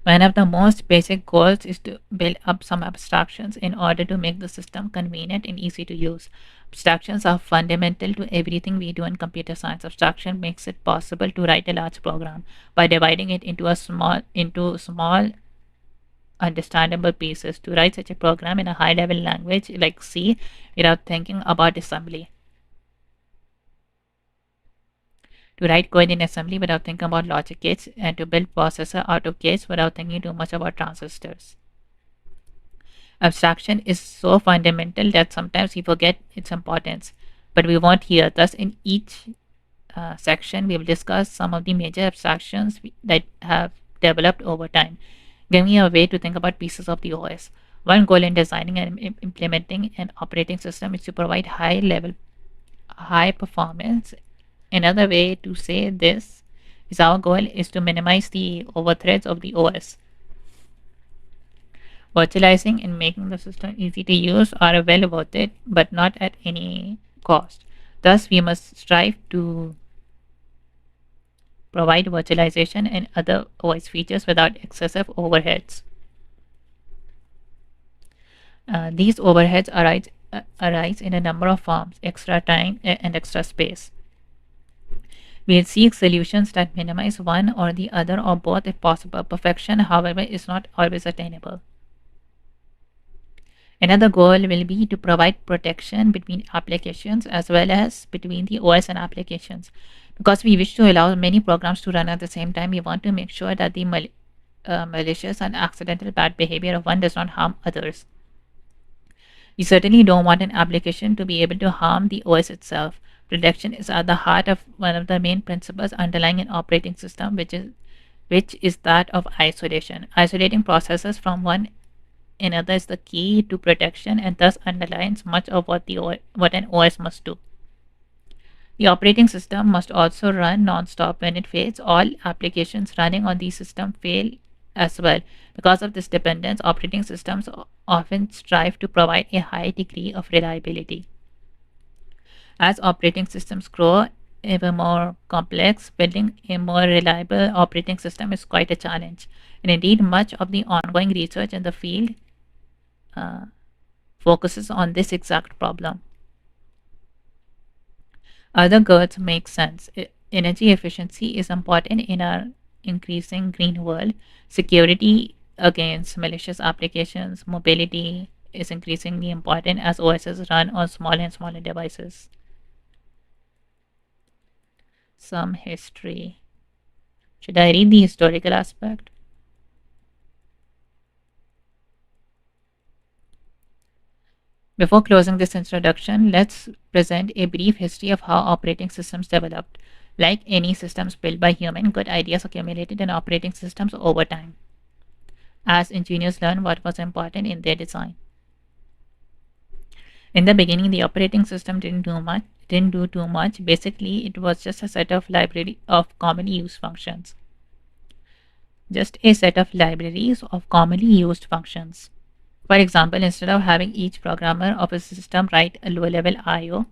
One of the most basic goals is to build up some abstractions in order to make the system convenient and easy to use. Abstractions are fundamental to everything we do in computer science. Abstraction makes it possible to write a large program by dividing it into small understandable pieces. To write such a program in a high level language like C without thinking about assembly. To write code in assembly without thinking about logic gates, and to build processor out of gates without thinking too much about transistors. Abstraction is so fundamental that sometimes we forget its importance, but we won't here. Thus, in each section, we will discuss some of the major abstractions that have developed over time, giving you a way to think about pieces of the OS. One goal in designing and implementing an operating system is to provide high performance. Another way to say this is our goal is to minimize the overthreads of the OS. Virtualizing and making the system easy to use are well worth it, but not at any cost. Thus, we must strive to provide virtualization and other OS features without excessive overheads. These overheads arise in a number of forms: extra time and extra space. We'll seek solutions that minimize one or the other or both if possible. Perfection, however, is not always attainable. Another goal will be to provide protection between applications as well as between the OS and applications. Because we wish to allow many programs to run at the same time, we want to make sure that the malicious and accidental bad behavior of one does not harm others. We certainly don't want an application to be able to harm the OS itself. Protection is at the heart of one of the main principles underlying an operating system, which is that of isolation. Isolating processes from one another is the key to protection and thus underlines much of what an OS must do. The operating system must also run non-stop. When it fails, all applications running on the system fail as well. Because of this dependence, operating systems often strive to provide a high degree of reliability. As operating systems grow ever more complex, building a more reliable operating system is quite a challenge. And indeed, much of the ongoing research in the field uh, focuses on this exact problem. Other goods make sense. Energy efficiency is important in our increasing green world. Security against malicious applications, mobility is increasingly important as OSs run on smaller and smaller devices. Some history. Should I read the historical aspect? Before closing this introduction, let's present a brief history of how operating systems developed. Like any systems built by human, good ideas accumulated in operating systems over time as engineers learned what was important in their design. In the beginning, the operating system didn't do too much. Basically, it was just a set of library of commonly used functions. Just a set of libraries of commonly used functions. For example, instead of having each programmer of a system write a low-level I/O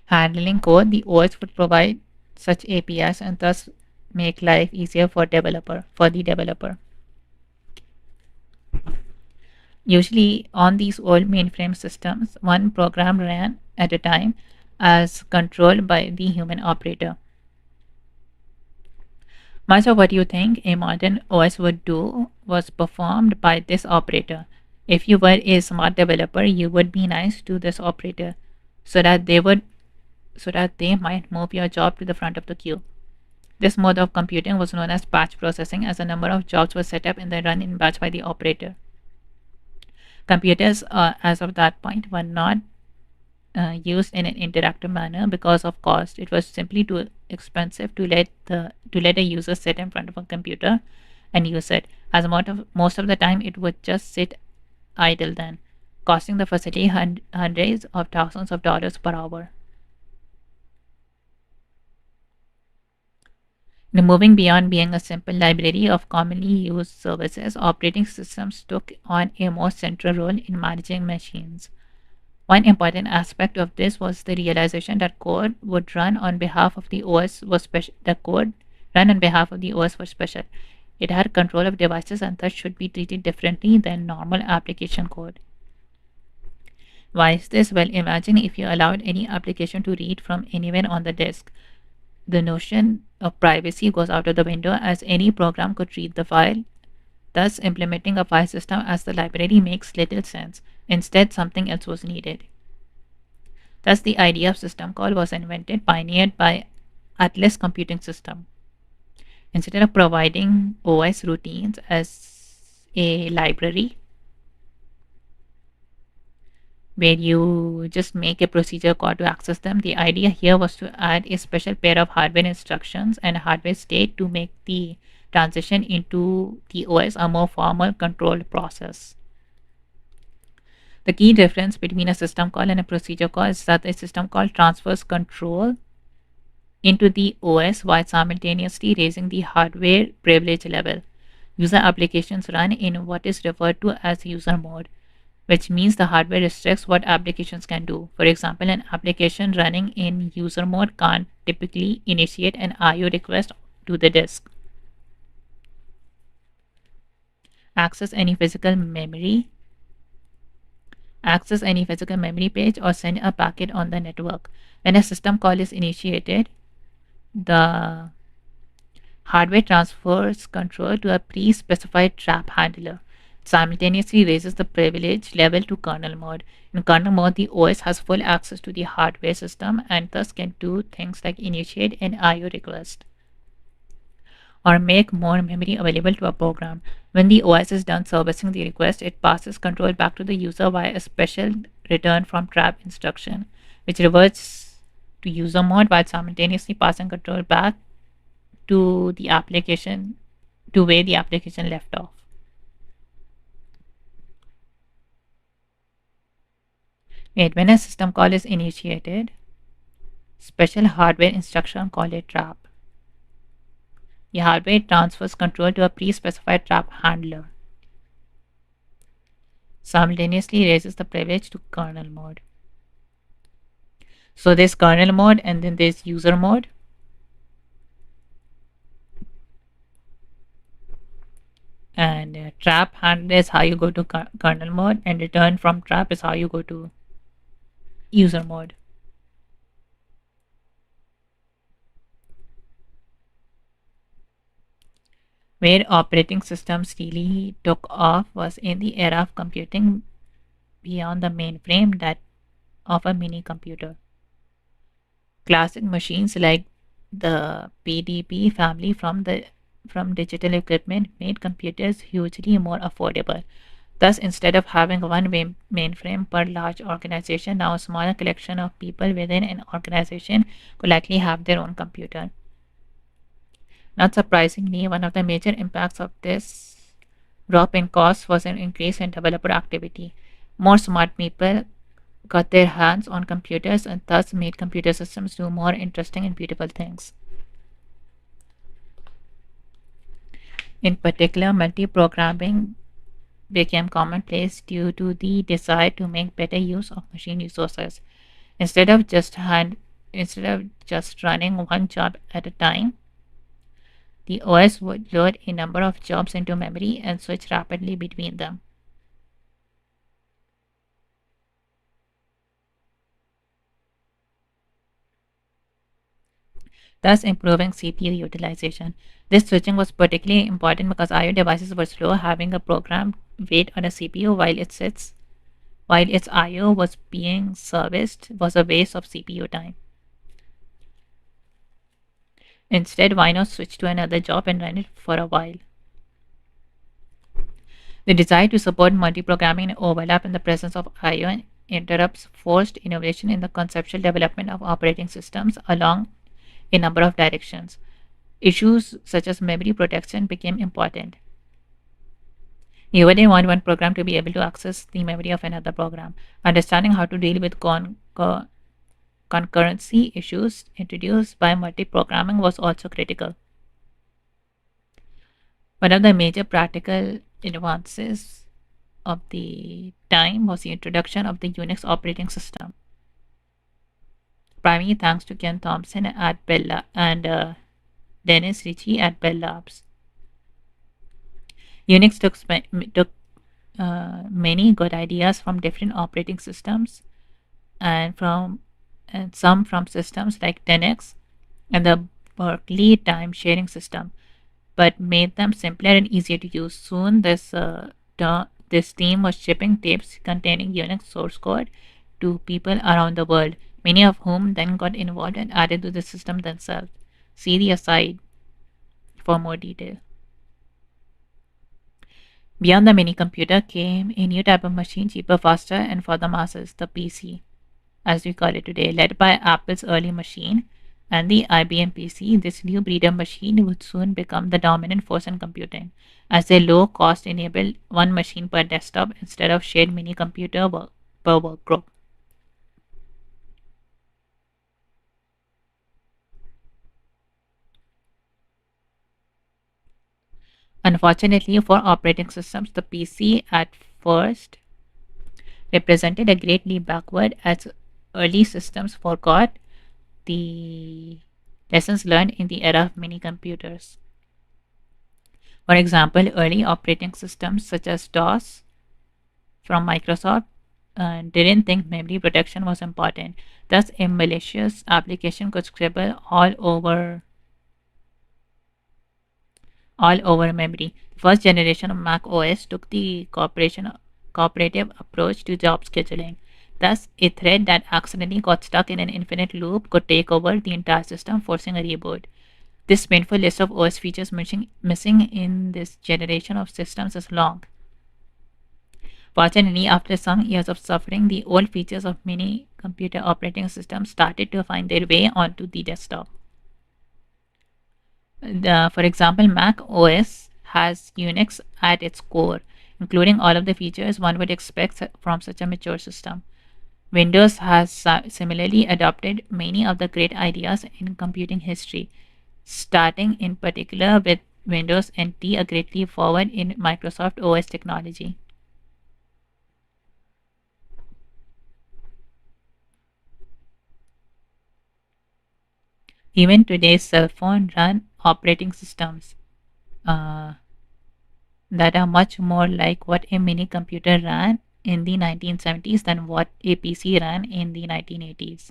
handling code, the OS would provide such APIs and thus make life easier for the developer. Usually on these old mainframe systems, one program ran at a time as controlled by the human operator. Much of what you think a modern OS would do was performed by this operator. If you were a smart developer, you would be nice to this operator so that they might move your job to the front of the queue. This mode of computing was known as batch processing, as a number of jobs were set up and then run in batch by the operator. Computers, as of that point, were not used in an interactive manner because of cost. It was simply too expensive to let a user sit in front of a computer and use it. As most of the time, it would just sit idle then, costing the facility hundreds of thousands of dollars per hour. Now, moving beyond being a simple library of commonly used services, operating systems took on a more central role in managing machines. One important aspect of this was the realization that code would run on behalf of the OS was special. The code run on behalf of the OS was special. It had control of devices and thus should be treated differently than normal application code. Why is this? Well, imagine if you allowed any application to read from anywhere on the disk. The notion of privacy goes out of the window as any program could read the file. Thus, implementing a file system as the library makes little sense. Instead, something else was needed. Thus, the idea of system call was invented, pioneered by Atlas Computing System. Instead of providing OS routines as a library, where you just make a procedure call to access them, the idea here was to add a special pair of hardware instructions and hardware state to make the transition into the OS a more formal controlled process. The key difference between a system call and a procedure call is that a system call transfers control into the OS while simultaneously raising the hardware privilege level. User applications run in what is referred to as user mode, which means the hardware restricts what applications can do. For example, an application running in user mode can't typically initiate an IO request to the disk, access any physical memory, access any physical memory page, or send a packet on the network. When a system call is initiated, the hardware transfers control to a pre-specified trap handler. It simultaneously raises the privilege level to kernel mode. In kernel mode, the OS has full access to the hardware system and thus can do things like initiate an IO request or make more memory available to a program. When the OS is done servicing the request, it passes control back to the user via a special return from trap instruction, which reverts to user mode while simultaneously passing control back to the application to where the application left off. Wait, when a system call is initiated, special hardware instruction called a trap. The hardware transfers control to a pre-specified trap handler, simultaneously raises the privilege to kernel mode. So there's kernel mode and then there's user mode. And trap handler is how you go to kernel mode, and return from trap is how you go to user mode. Where operating systems really took off was in the era of computing beyond the mainframe that of a mini computer. Classic machines like the PDP family from digital equipment made computers hugely more affordable. Thus, instead of having one mainframe per large organization, now a smaller collection of people within an organization could likely have their own computer. Not surprisingly, one of the major impacts of this drop in cost was an increase in developer activity. More smart people got their hands on computers and thus made computer systems do more interesting and beautiful things. In particular, multi-programming became commonplace due to the desire to make better use of machine resources. Instead of just hand, Instead of just running one job at a time, the OS would load a number of jobs into memory and switch rapidly between them, thus improving CPU utilization. This switching was particularly important because IO devices were slow. Having a program wait on a CPU while its IO was being serviced was a waste of CPU time. Instead, why not switch to another job and run it for a while? The desire to support multi-programming and overlap in the presence of IO interrupts forced innovation in the conceptual development of operating systems along a number of directions. Issues such as memory protection became important. You wouldn't want one program to be able to access the memory of another program. Understanding how to deal with concurrency issues introduced by multi-programming was also critical. One of the major practical advances of the time was the introduction of the Unix operating system, primarily thanks to Ken Thompson at and Dennis Ritchie at Bell Labs. Unix took many good ideas from different operating systems and some from systems like 10x and the Berkeley time sharing system, but made them simpler and easier to use. Soon, this team was shipping tapes containing Unix source code to people around the world, many of whom then got involved and added to the system themselves. See the aside for more detail. Beyond the mini computer came a new type of machine, cheaper, faster, and for the masses, the PC, as we call it today, led by Apple's early machine and the IBM PC. This new breed of machine would soon become the dominant force in computing, as their low cost enabled one machine per desktop instead of shared mini computer per work group. Unfortunately for operating systems, the PC at first represented a great leap backward as early systems forgot the lessons learned in the era of mini computers. For example, early operating systems such as DOS from Microsoft didn't think memory protection was important. Thus, a malicious application could scribble all over memory. The first generation of Mac OS took the cooperative approach to job scheduling. Thus, a thread that accidentally got stuck in an infinite loop could take over the entire system, forcing a reboot. This painful list of OS features missing in this generation of systems is long. Fortunately, after some years of suffering, the old features of many computer operating systems started to find their way onto the desktop. For example, Mac OS has Unix at its core, including all of the features one would expect from such a mature system. Windows has similarly adopted many of the great ideas in computing history, starting in particular with Windows NT, a great leap forward in Microsoft OS technology. Even today's cell phone run operating systems uh, that are much more like what a mini computer ran in the 1970s than what a PC ran in the 1980s.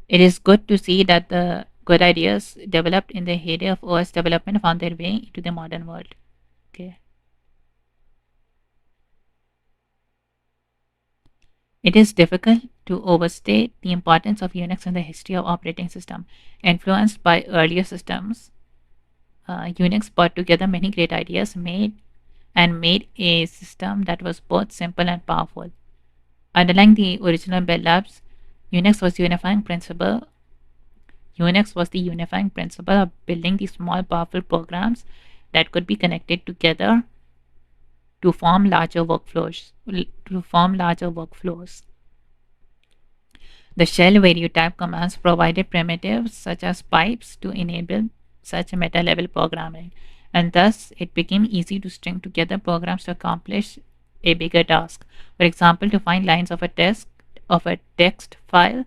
It is good to see that the good ideas developed in the heyday of OS development found their way into the modern world. Okay. It is difficult to overstate the importance of Unix in the history of operating system. Influenced by earlier systems, Unix brought together many great ideas made a system that was both simple and powerful. Underlying the original Bell Labs, Unix was unifying principle. Unix was the unifying principle of building these small, powerful programs that could be connected together to form larger workflows. To form larger workflows. The shell where you type commands provided primitives such as pipes to enable such meta level programming, and thus it became easy to string together programs to accomplish a bigger task. For example, to find lines of a text file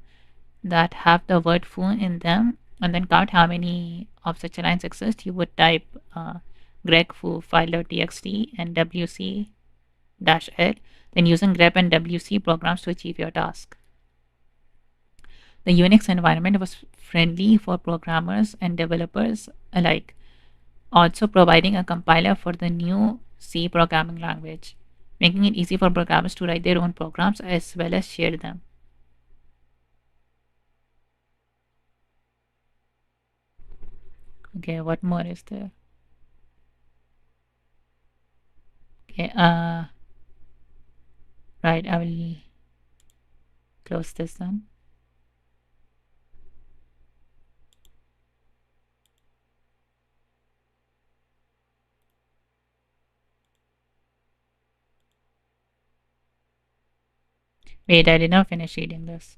that have the word foo in them and then count how many of such lines exist, you would type grep foo file.txt and wc -l, then using grep and wc programs to achieve your task. The Unix environment was friendly for programmers and developers alike, also providing a compiler for the new C programming language, making it easy for programmers to write their own programs as well as share them. Okay, what more is there? Okay, right, I will close this then. Wait, I did not finish reading this.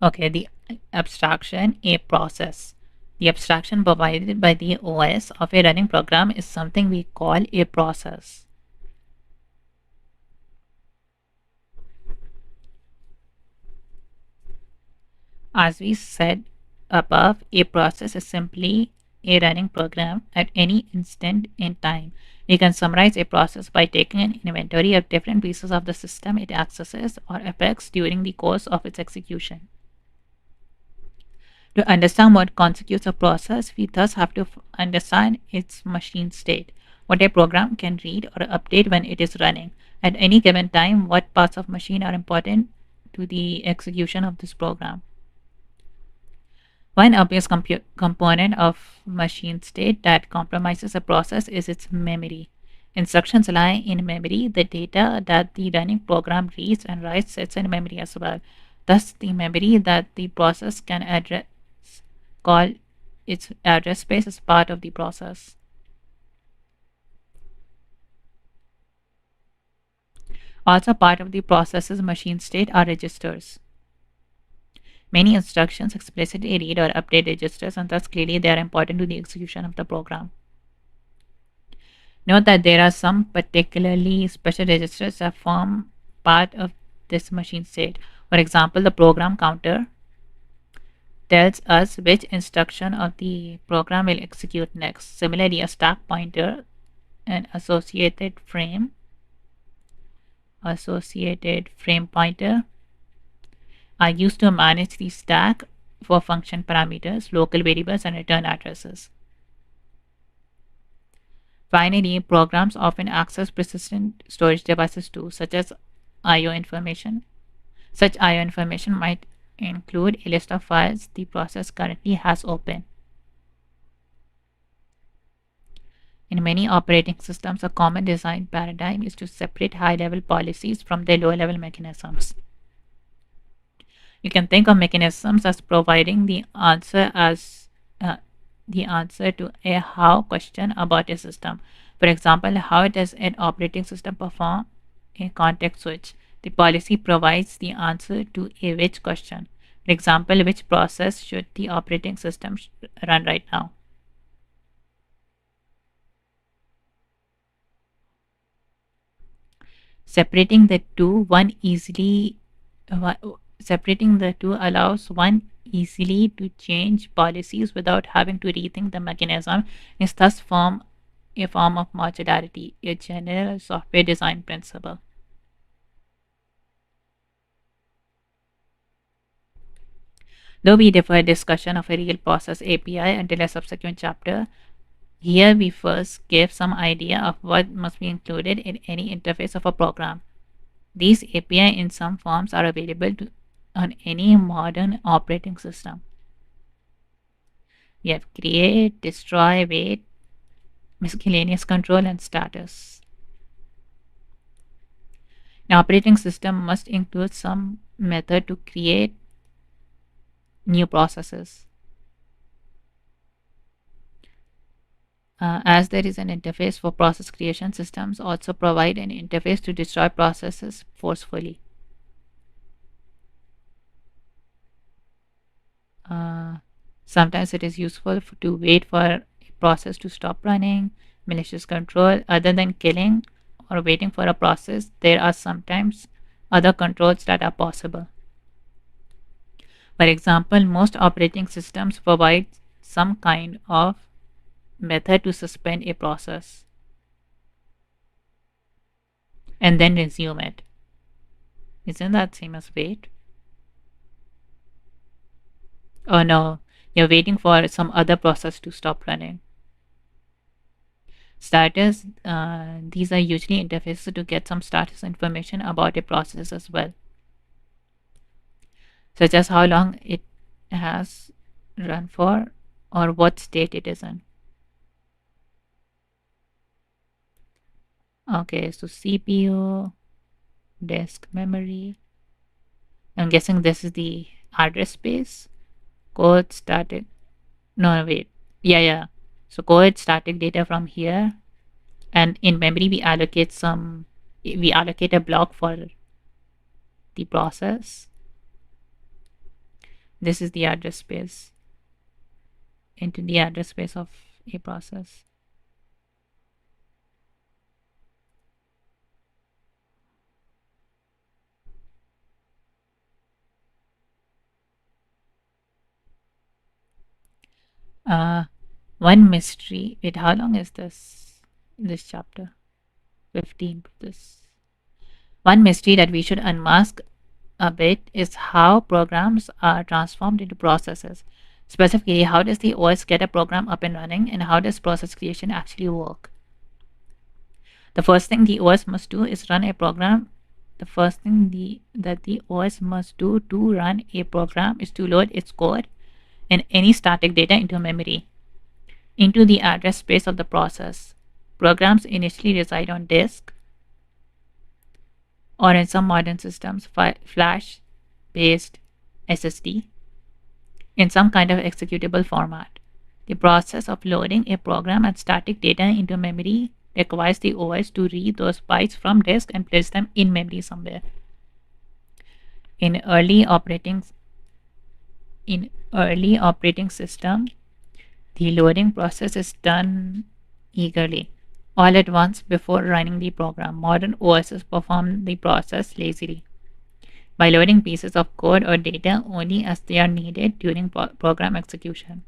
Okay, the abstraction, a process. The abstraction provided by the OS of a running program is something we call a process. As we said above, a process is simply a running program at any instant in time. We can summarize a process by taking an inventory of different pieces of the system it accesses or affects during the course of its execution. To understand what constitutes a process, we thus have to understand its machine state, what a program can read or update when it is running. At any given time, what parts of machine are important to the execution of this program. One obvious component of machine state that compromises a process is its memory. Instructions lie in memory. The data that the running program reads and writes sits in memory as well. Thus, the memory that the process can address, call its address space, is part of the process. Also, part of the process's machine state are registers. Many instructions explicitly read or update registers, and thus clearly they are important to the execution of the program. Note that there are some particularly special registers that form part of this machine state. For example, the program counter tells us which instruction of the program will execute next. Similarly, a stack pointer and associated frame pointer are used to manage the stack for function parameters, local variables, and return addresses. Finally, programs often access persistent storage devices too, such as I/O information. Such I/O information might include a list of files the process currently has open. In many operating systems, a common design paradigm is to separate high-level policies from their low-level mechanisms. You can think of mechanisms as providing uh, the answer to a how question about a system. For example, how does an operating system perform a context switch? The policy provides the answer to a which question. For example, which process should the operating system run right now? Separating the two, separating the two allows one easily to change policies without having to rethink the mechanism. Is thus a form of modularity, a general software design principle. Though we defer discussion of a real process API until a subsequent chapter, here we first give some idea of what must be included in any interface of a program. These API in some forms are available on any modern operating system. We have create, destroy, wait, miscellaneous control, and status. An operating system must include some method to create new processes. As there is an interface for process creation, systems also provide an interface to destroy processes forcefully. Sometimes it is useful to wait for a process to stop running, malicious control. Other than killing or waiting for a process, there are sometimes other controls that are possible. For example, most operating systems provide some kind of method to suspend a process and then resume it. Isn't that same as wait? Oh no, you're waiting for some other process to stop running. Status, these are usually interfaces to get some status information about a process as well, such as how long it has run for or what state it is in. Okay, so CPU, disk memory. I'm guessing this is the address space. Code static. No, wait. Yeah. So code static data from here. And in memory, we allocate a block for the process. This is the address space into the address space of a process. One mystery. Wait, how long is this chapter? 15. This one mystery that we should unmask a bit is how programs are transformed into processes. Specifically, how does the OS get a program up and running, and how does process creation actually work? The first thing the OS must do is run a program. The first thing that the OS must do to run a program is to load its code and any static data into memory, into the address space of the process. Programs initially reside on disk or in some modern systems, flash-based SSD in some kind of executable format. The process of loading a program and static data into memory requires the OS to read those bytes from disk and place them in memory somewhere. In early operating system, the loading process is done eagerly, all at once before running the program. Modern OSs perform the process lazily by loading pieces of code or data only as they are needed during program execution.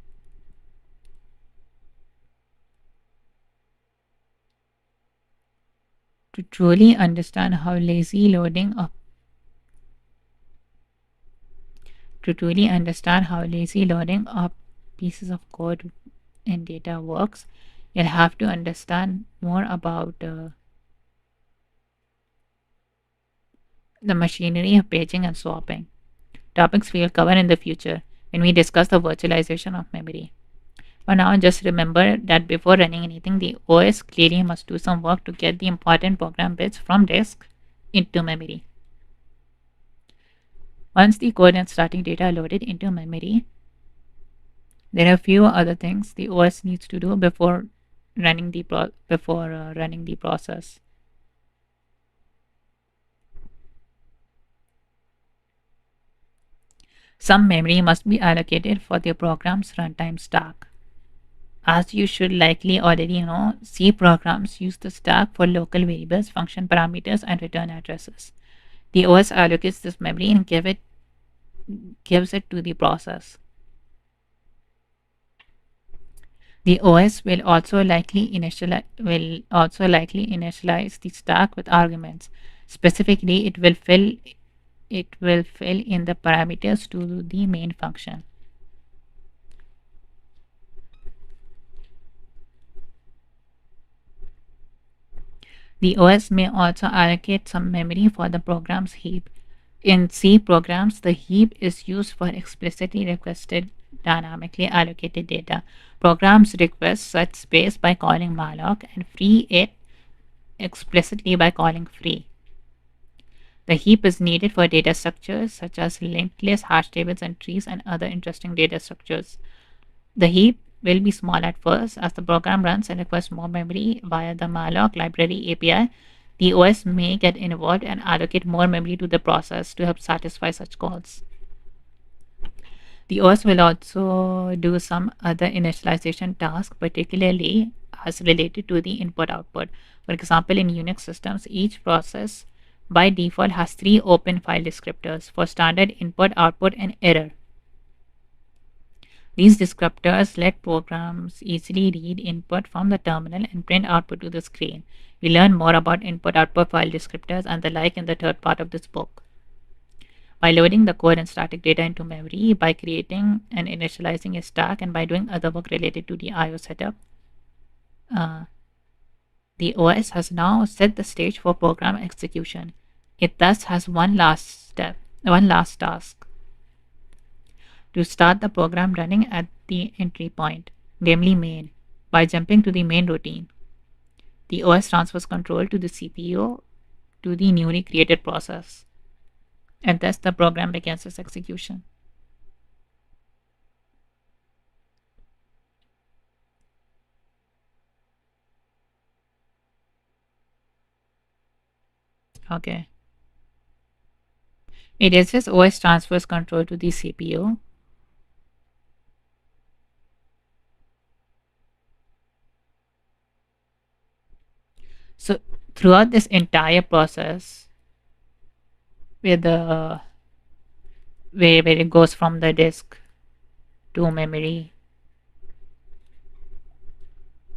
To truly understand how lazy loading of To truly understand how lazy loading of pieces of code and data works, you'll have to understand more about the machinery of paging and swapping, topics we'll cover in the future when we discuss the virtualization of memory. For now, just remember that before running anything, the OS clearly must do some work to get the important program bits from disk into memory. Once the code and starting data are loaded into memory, there are a few other things the OS needs to do before running the process. Some memory must be allocated for the program's runtime stack. As you should likely already know, C programs use the stack for local variables, function parameters, and return addresses. The OS allocates this memory and gives it to the process. The OS will also likely initialize the stack with arguments. Specifically, it will fill in the parameters to the main function. The OS may also allocate some memory for the program's heap. In C programs, the heap is used for explicitly requested dynamically allocated data. Programs request such space by calling malloc and free it explicitly by calling free. The heap is needed for data structures such as linked lists, hash tables, and trees, and other interesting data structures. The heap will be small at first. As the program runs and requests more memory via the malloc library API, the OS may get involved and allocate more memory to the process to help satisfy such calls. The OS will also do some other initialization tasks, particularly as related to the input output. For example, in Unix systems, each process by default has three open file descriptors for standard input, output, and error. These descriptors let programs easily read input from the terminal and print output to the screen. We learn more about input-output file descriptors and the like in the third part of this book. By loading the code and static data into memory, by creating and initializing a stack, and by doing other work related to the I/O setup, the OS has now set the stage for program execution. It thus has one last task to start the program running at the entry point, namely main. By jumping to the main routine, the OS transfers control to the CPU to the newly created process, and thus the program begins its execution. Okay. It is just OS transfers control to the CPU. So throughout this entire process, where it goes from the disk to memory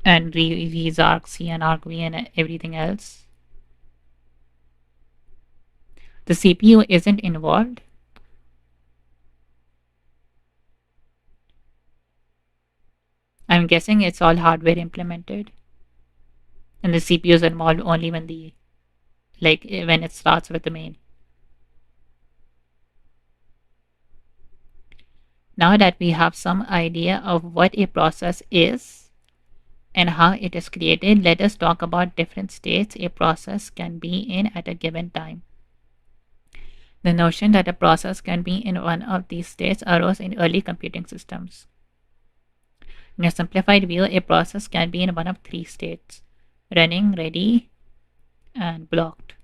and reads argc and argv and everything else, the CPU isn't involved. I'm guessing it's all hardware implemented, and the CPU is involved only when when it starts with the main. Now that we have some idea of what a process is and how it is created, let us talk about different states a process can be in at a given time. The notion that a process can be in one of these states arose in early computing systems. In a simplified view, a process can be in one of three states. running, ready, and blocked.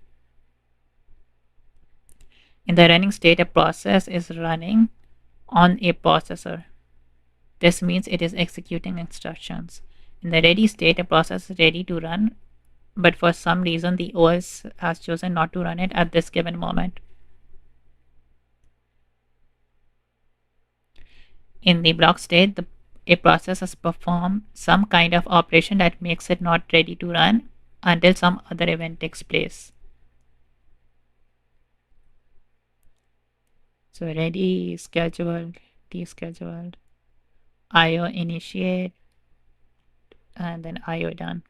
In the running state, a process is running on a processor. This means it is executing instructions. In the ready state, a process is ready to run, but for some reason the OS has chosen not to run it at this given moment. In the block state, a process has performed some kind of operation that makes it not ready to run until some other event takes place. So ready, scheduled, descheduled, IO initiate, and then IO done.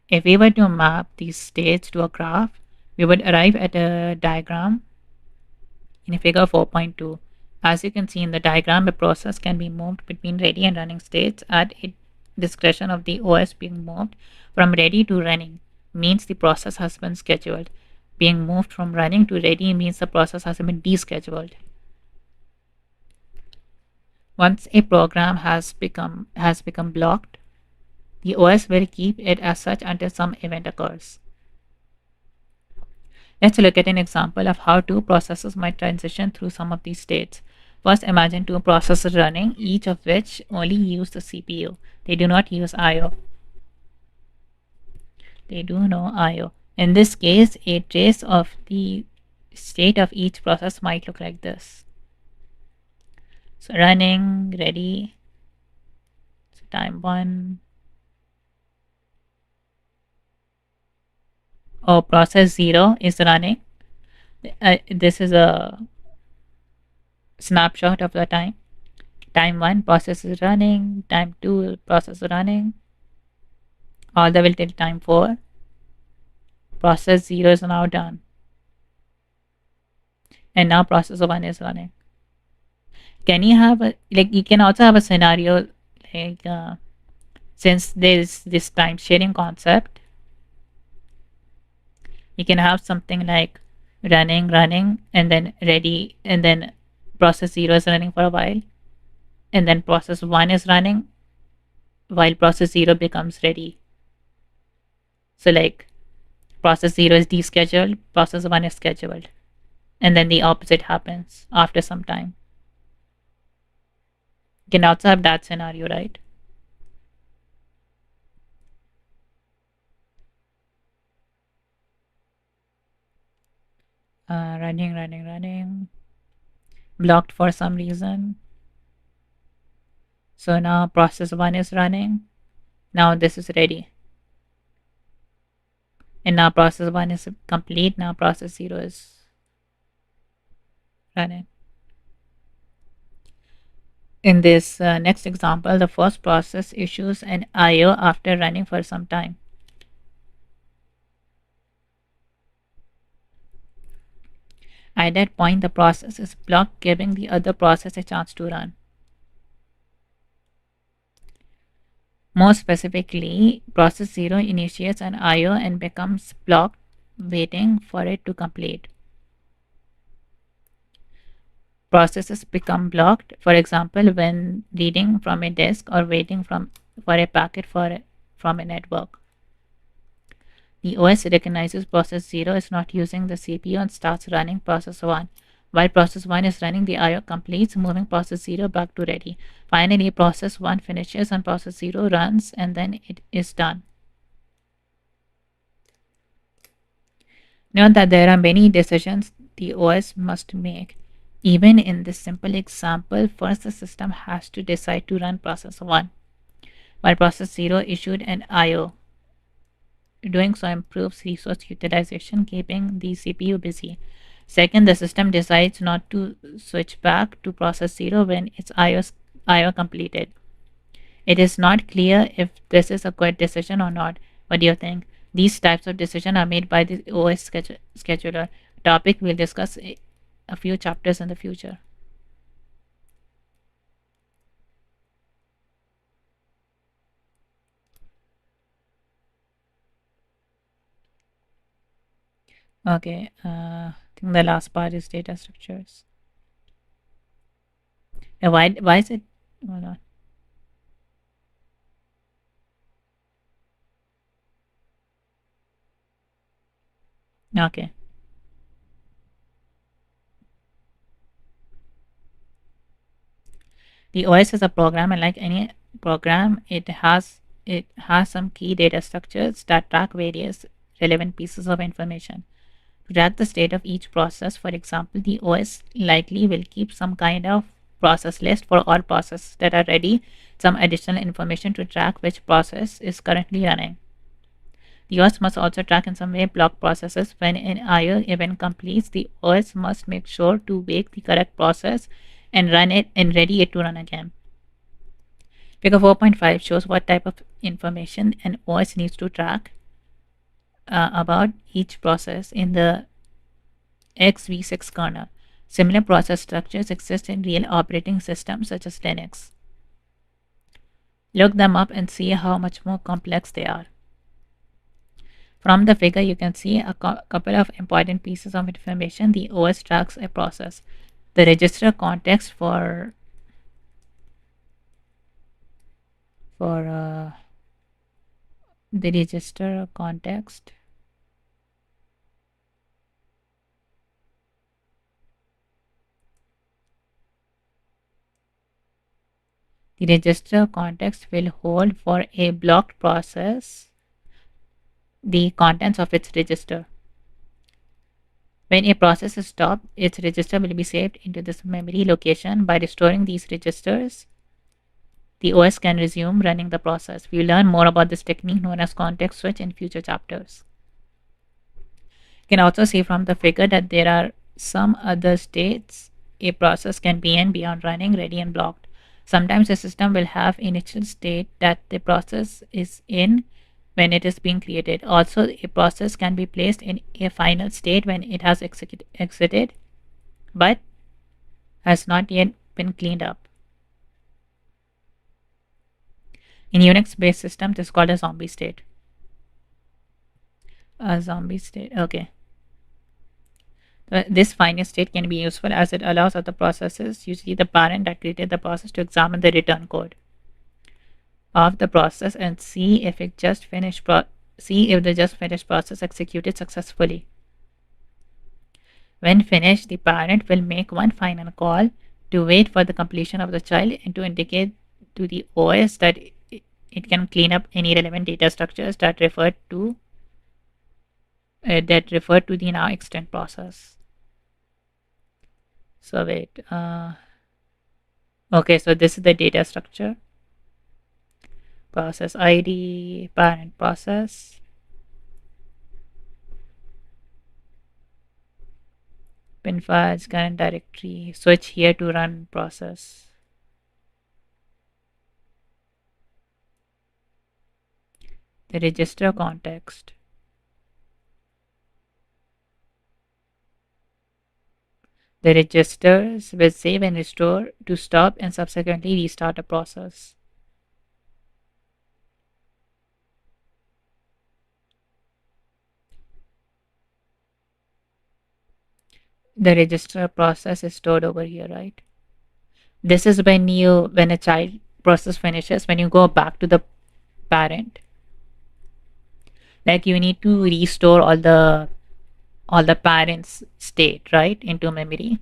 If we were to map these states to a graph, we would arrive at a diagram in figure 4.2. As you can see in the diagram, a process can be moved between ready and running states at a discretion of the OS. Being moved from ready to running means the process has been scheduled. Being moved from running to ready means the process has been descheduled. Once a program has become blocked, the OS will keep it as such until some event occurs. Let's look at an example of how two processes might transition through some of these states. First, imagine two processes running, each of which only use the CPU. They do not use I/O. They do no I/O. In this case, a trace of the state of each process might look like this. So running, ready, so time 1. Oh, process 0 is running. This is a snapshot of the time. Time 1, process is running. Time 2, process is running. All the way till time 4. Process 0 is now done. And now process 1 is running. Can you have you can also have a scenario like, since there's this time sharing concept, you can have something like running, and then ready, and then process 0 is running for a while, and then process 1 is running while process 0 becomes ready. So like process 0 is descheduled, process 1 is scheduled, and then the opposite happens after some time. You can also have that scenario, right? Running, blocked for some reason. So now process 1 is running. Now this is ready. And now process 1 is complete. Now process 0 is running. In this next example, the first process issues an IO after running for some time. At that point, the process is blocked, giving the other process a chance to run. More specifically, process 0 initiates an IO and becomes blocked, waiting for it to complete. Processes become blocked, for example, when reading from a disk or waiting for a packet from a network. The OS recognizes process 0 is not using the CPU and starts running process 1. While process 1 is running, the IO completes, moving process 0 back to ready. Finally, process 1 finishes and process 0 runs, and then it is done. Note that there are many decisions the OS must make. Even in this simple example, first the system has to decide to run process 1, while process 0 issued an IO. Doing so improves resource utilization, keeping the CPU busy. Second, the system decides not to switch back to process 0 when its IO completed. It is not clear if this is a good decision or not. What do you think? These types of decisions are made by the OS scheduler, a topic we'll discuss a few chapters in the future. Okay, I think the last part is data structures. Why is it? Hold on. Okay. The OS is a program, and like any program, it has some key data structures that track various relevant pieces of information. To track the state of each process, for example, the OS likely will keep some kind of process list for all processes that are ready, some additional information to track which process is currently running. The OS must also track in some way block processes. When an IO event completes, the OS must make sure to wake the correct process and run it and ready it to run again. Figure 4.5 shows what type of information an OS needs to track about each process in the XV6 kernel. Similar process structures exist in real operating systems such as Linux. Look them up and see how much more complex they are. From the figure, you can see a couple of important pieces of information. The OS tracks a process. The register context for the register context. The register context will hold for a blocked process the contents of its register. When a process is stopped, its register will be saved into this memory location. By restoring these registers, the OS can resume running the process. We will learn more about this technique known as context switch in future chapters. You can also see from the figure that there are some other states a process can be in beyond running, ready, and blocked. Sometimes a system will have initial state that the process is in when it is being created. Also, a process can be placed in a final state when it has exited but has not yet been cleaned up. In Unix based systems, this is called a zombie state. A zombie state, okay. This final state can be useful as it allows other processes, usually the parent that created the process, to examine the return code of the process and see if the just finished process executed successfully. When finished, the parent will make one final call to wait for the completion of the child and to indicate to the OS that it can clean up any relevant data structures that refer to the now extant process. So wait. Okay, so this is the data structure. Process ID, parent process. Bin files, current directory. Switch here to run process. The register context. The registers will save and restore to stop and subsequently restart a process. The register process is stored over here, right? This is when a child process finishes, when you go back to the parent, like you need to restore all the parents state, right, into memory,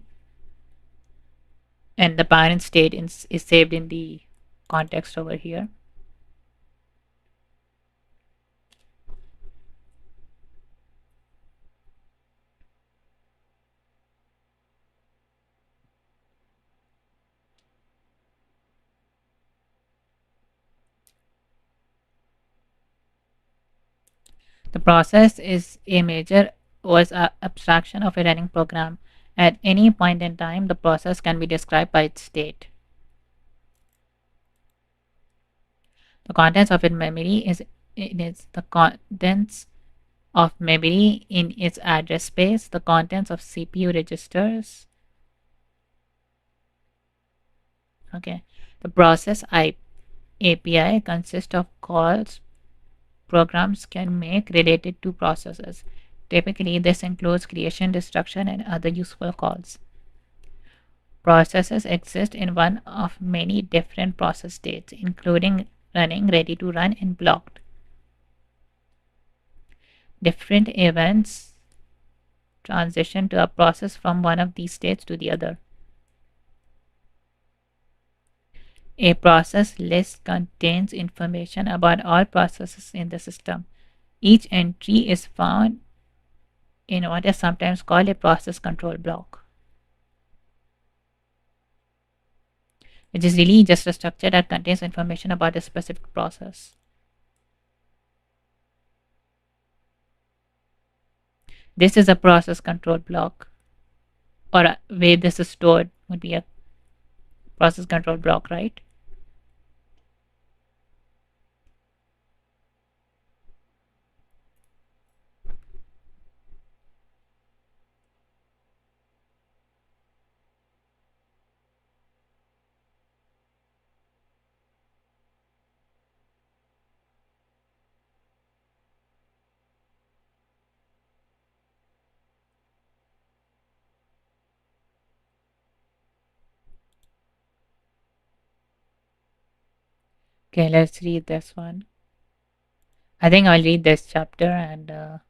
and the parent state is saved in the context over here. The process is a major OS abstraction of a running program. At any point in time, the process can be described by its state. The contents of its memory is the contents of memory in its address space, the contents of CPU registers. Okay, the process API consists of calls programs can make related to processes. Typically, this includes creation, destruction, and other useful calls. Processes exist in one of many different process states, including running, ready to run, and blocked. Different events transition to a process from one of these states to the other. A process list contains information about all processes in the system. Each entry is found in what is sometimes called a process control block, which is really just a structure that contains information about a specific process. This is a process control block, or where this is stored would be a process control block, right? Okay, let's read this one. I think I'll read this chapter and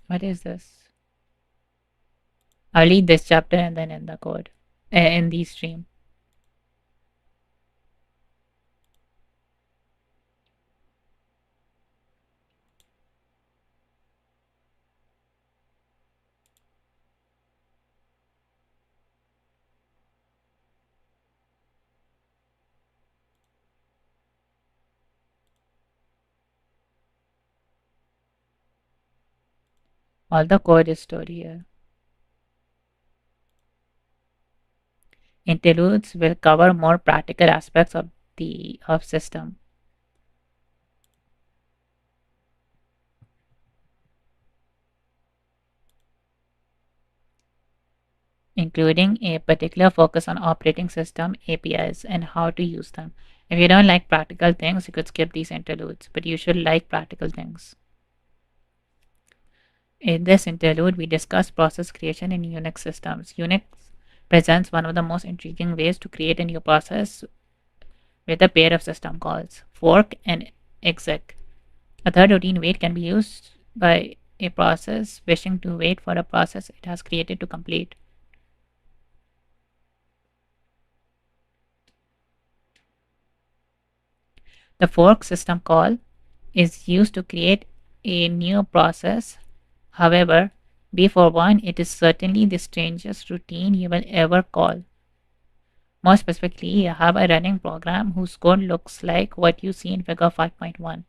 what is this? I'll read this chapter and then end the code in the stream. All the code is stored here. Interludes will cover more practical aspects of the system, including a particular focus on operating system APIs and how to use them. If you don't like practical things, you could skip these interludes, but you should like practical things. In this interlude, we discuss process creation in Unix systems. Unix presents one of the most intriguing ways to create a new process with a pair of system calls, fork and exec. A third routine wait can be used by a process wishing to wait for a process it has created to complete. The fork system call is used to create a new process. However, before one, it is certainly the strangest routine you will ever call. More specifically, you have a running program whose code looks like what you see in figure 5.1.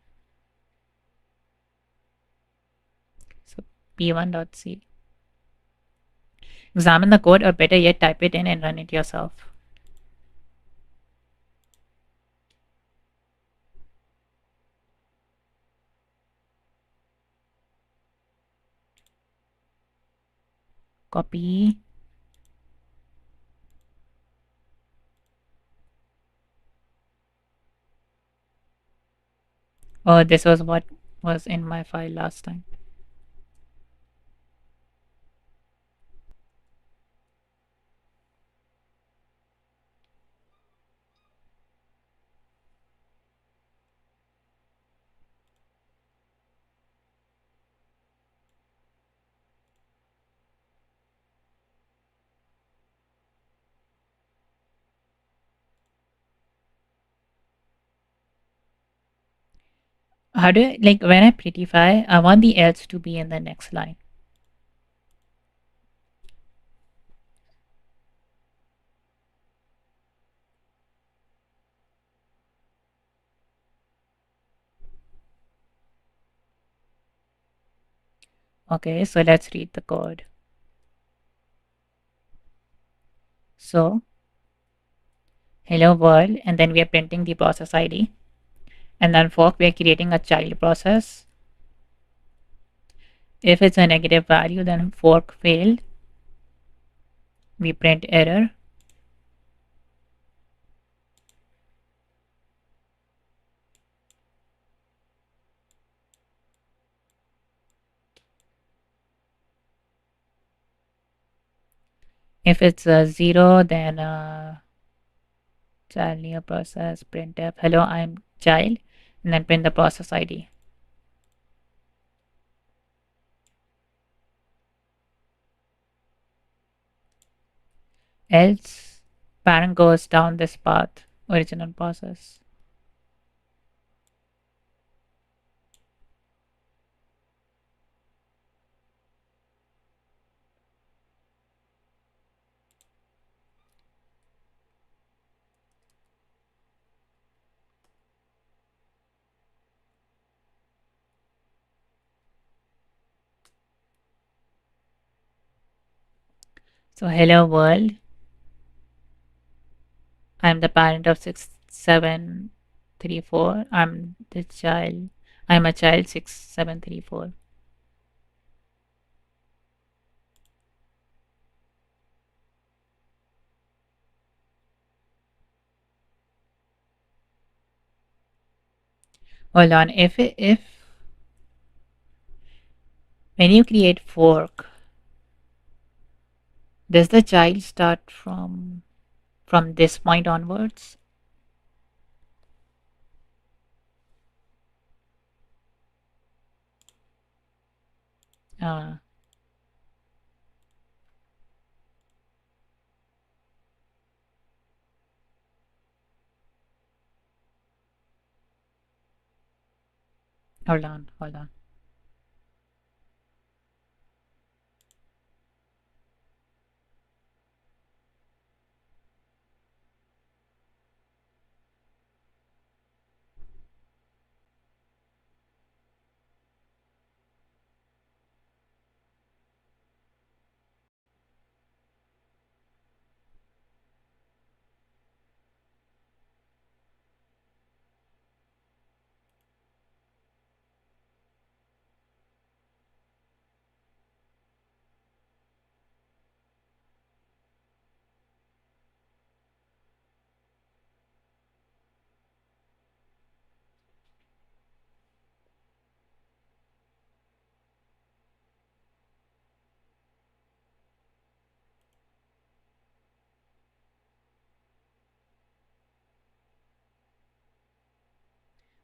So p1.c. Examine the code, or better yet, type it in and run it yourself. Copy. Oh, this was what was in my file last time. How do I, like when I prettify, I want the else to be in the next line. Okay, so let's read the code. So, hello world, and then we are printing the process ID. And then fork, we are creating a child process. If it's a negative value, then fork failed. We print error. If it's a 0, then child new process, printf, hello, I'm child, and then print the process ID. Else, parent goes down this path, original process. So hello world, I'm the parent of 6734. I'm a child 6734. Hold on, if when you create fork, does the child start from this point onwards? Uh, hold on.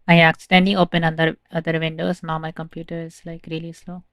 I accidentally open other windows. Now my computer is like really slow.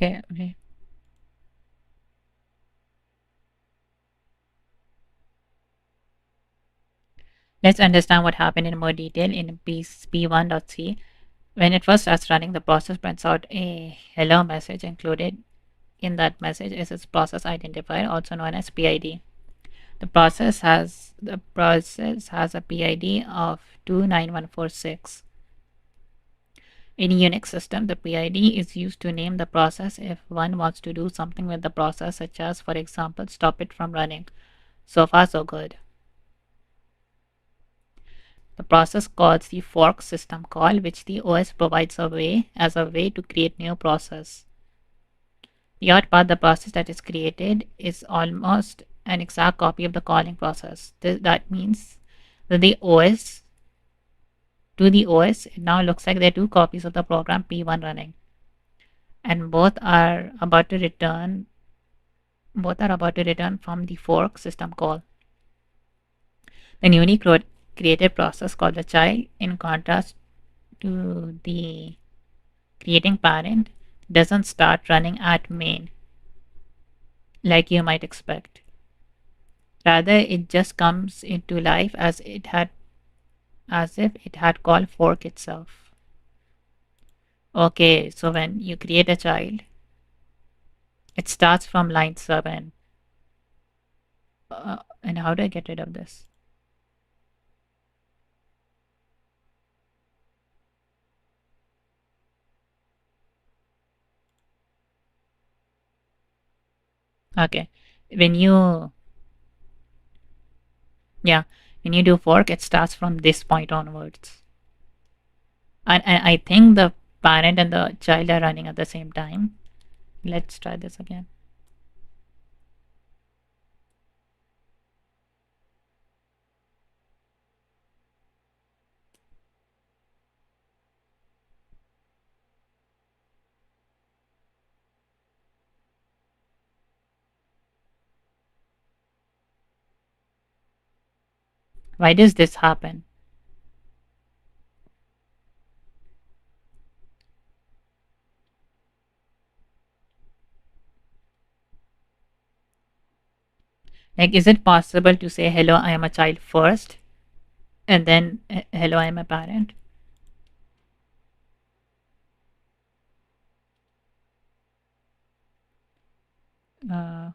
Okay. Let's understand what happened in more detail in piece P1.c. When it first starts running, the process prints out a hello message. Included in that message is its process identifier, also known as PID. The process has a PID of 29146. In Unix system, the PID is used to name the process if one wants to do something with the process, such as, for example, stop it from running. So far, so good. The process calls the fork system call, which the OS provides as a way to create new process. The odd part, the process that is created is almost an exact copy of the calling process. That means that the OS, it now looks like there are two copies of the program P1 running, and both are about to return from the fork system call. The newly created process called the child, in contrast to the creating parent, doesn't start running at main like you might expect. Rather, it just comes into life as if it had called fork itself. Okay, so when you create a child, it starts from line 7. And how do I get rid of this? Okay. When you, yeah, when you do fork, it starts from this point onwards. And I think the parent and the child are running at the same time. Let's try this again. Why does this happen? Like, is it possible to say, hello, I am a child first, and then hello, I am a parent? Uh,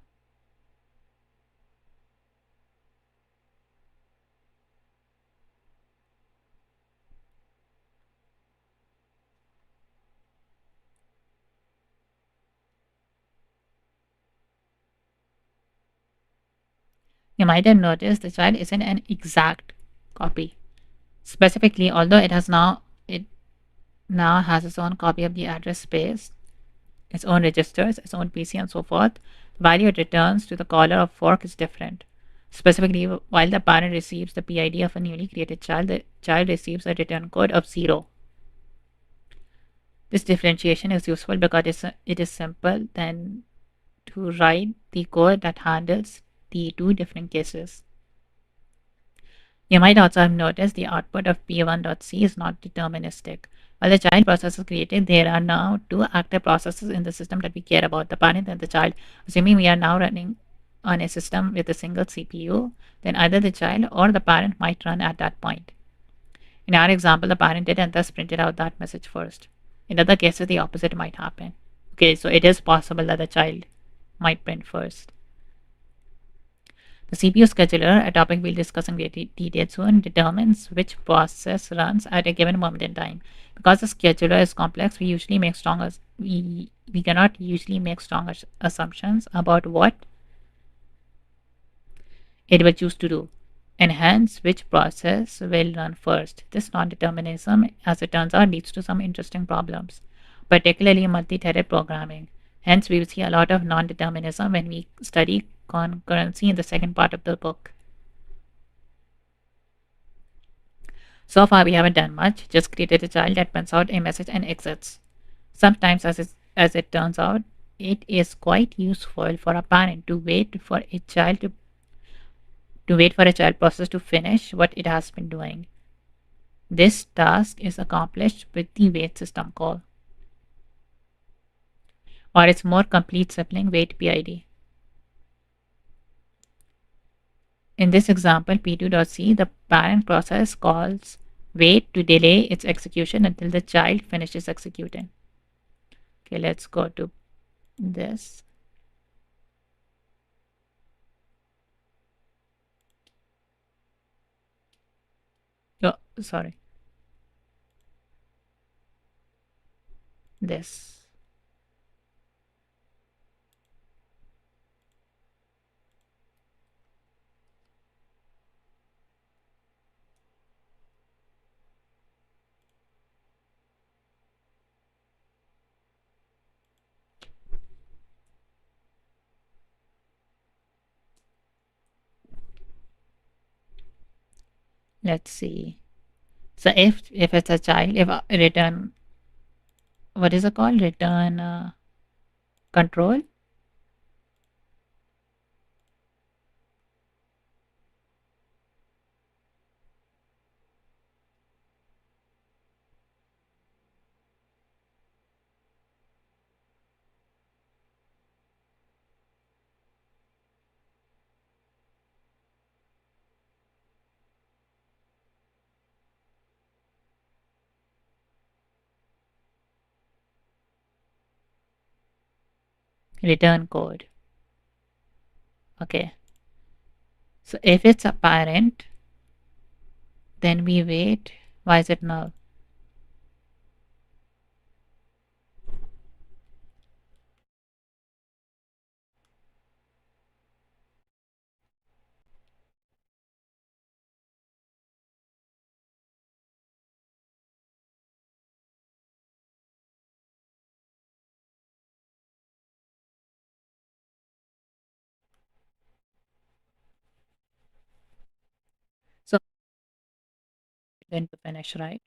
you might have noticed the child isn't an exact copy. Specifically, although it now has its own copy of the address space, its own registers, its own PC, and so forth, the value it returns to the caller of fork is different. Specifically, while the parent receives the PID of a newly created child, the child receives a return code of 0. This differentiation is useful because it is simple then to write the code that handles the two different cases. You might also have noticed the output of P1.c is not deterministic. While the child process is created, there are now two active processes in the system that we care about, the parent and the child. Assuming we are now running on a system with a single CPU, then either the child or the parent might run at that point. In our example, the parent did and thus printed out that message first. In other cases, the opposite might happen. Okay, so it is possible that the child might print first. The CPU scheduler, a topic we'll discuss in great detail soon, determines which process runs at a given moment in time. Because the scheduler is complex, we cannot usually make strong assumptions about what it will choose to do, and hence which process will run first. This non-determinism, as it turns out, leads to some interesting problems, particularly multi-threaded programming. Hence, we will see a lot of non-determinism when we study concurrency in the second part of the book. So far, we haven't done much, just created a child that prints out a message and exits. Sometimes, as it turns out, it is quite useful for a parent to wait for a child process to finish what it has been doing. This task is accomplished with the wait system call, or its more complete sibling, wait PID. In this example, P2.c, the parent process calls wait to delay its execution until the child finishes executing. Okay, let's go to this. Oh, sorry. This. Let's see. So if it's a child, if return, what is it called? Return control. Return code. Okay. So if it's a parent, then we wait. Why is it null? then to finish, right?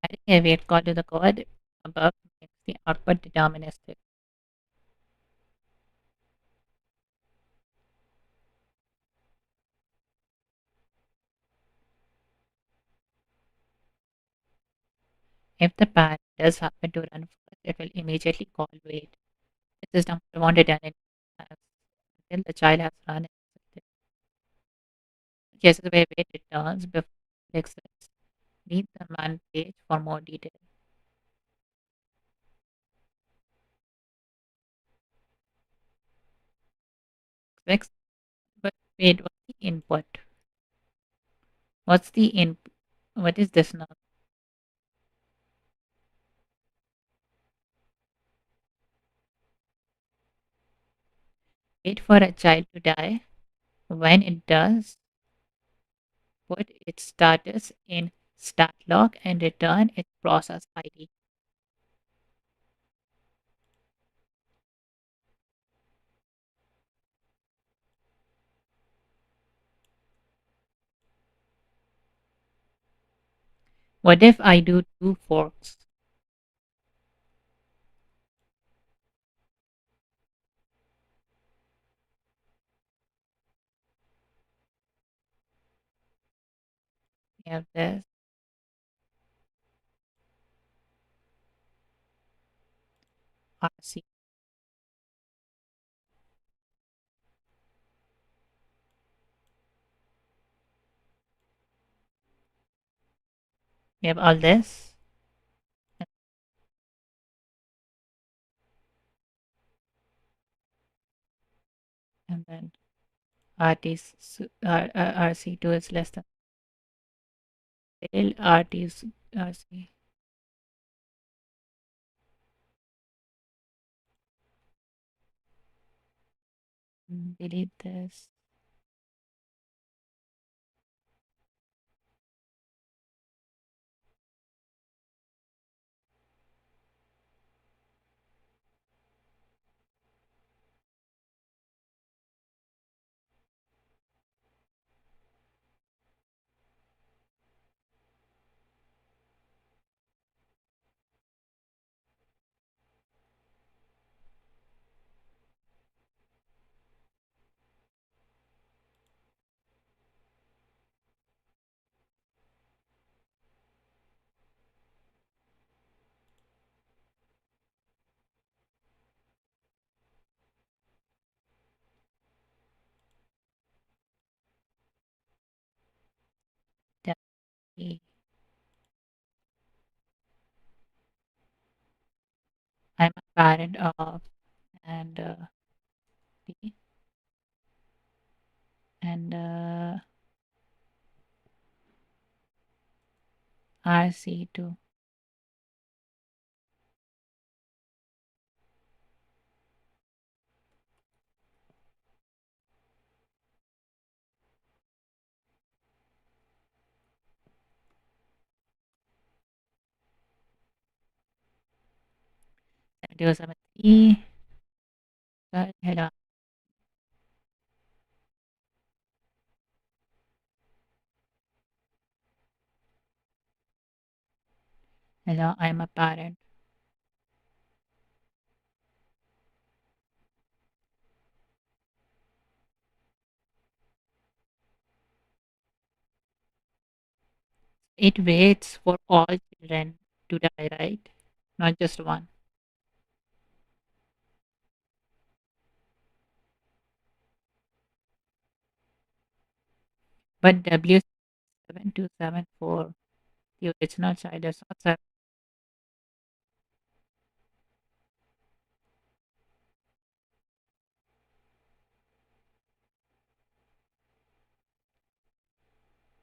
Adding a wait call to the code above makes the output deterministic. If the parent does happen to run first, it will immediately call wait. The system won't return it until the child has run it. Cases where wait returns before it exists. Read the man page for more detail. Fix, but wait, what's the input? What's the in? What is this now? Wait for a child to die. When it does, put its status in stat log and return its process ID. What if I do two forks? We have this RC. We have all this, and then RC2 is less than tail, RT is RC. Delete this. Delete. I'm a parent of and P and RC2. Do some E. Hello, hello. I'm a parent. It waits for all children to die, right? Not just one. But W7274, the original child is not seven.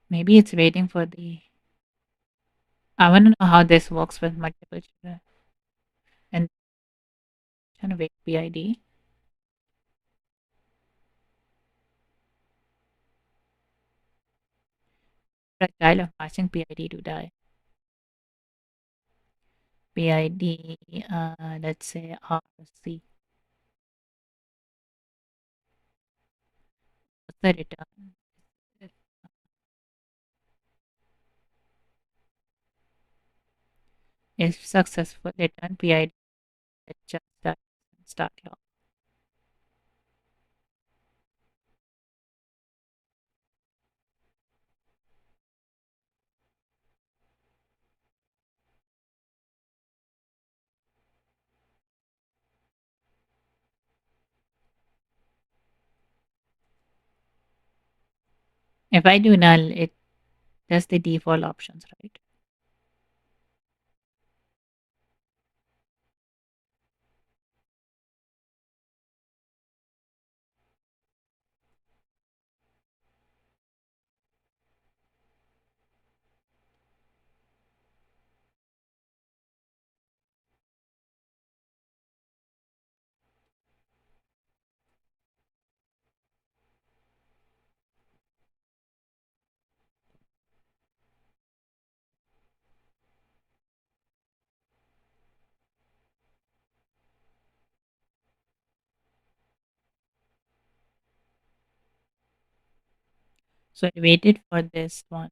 Maybe it's waiting for the. I want to know how this works with multiple children. And trying to wait PID. For a child of matching PID to die. PID, let's say RC. What's the return? If successful, return PID at just start log. If I do null, it does the default options, right? So I waited for this one.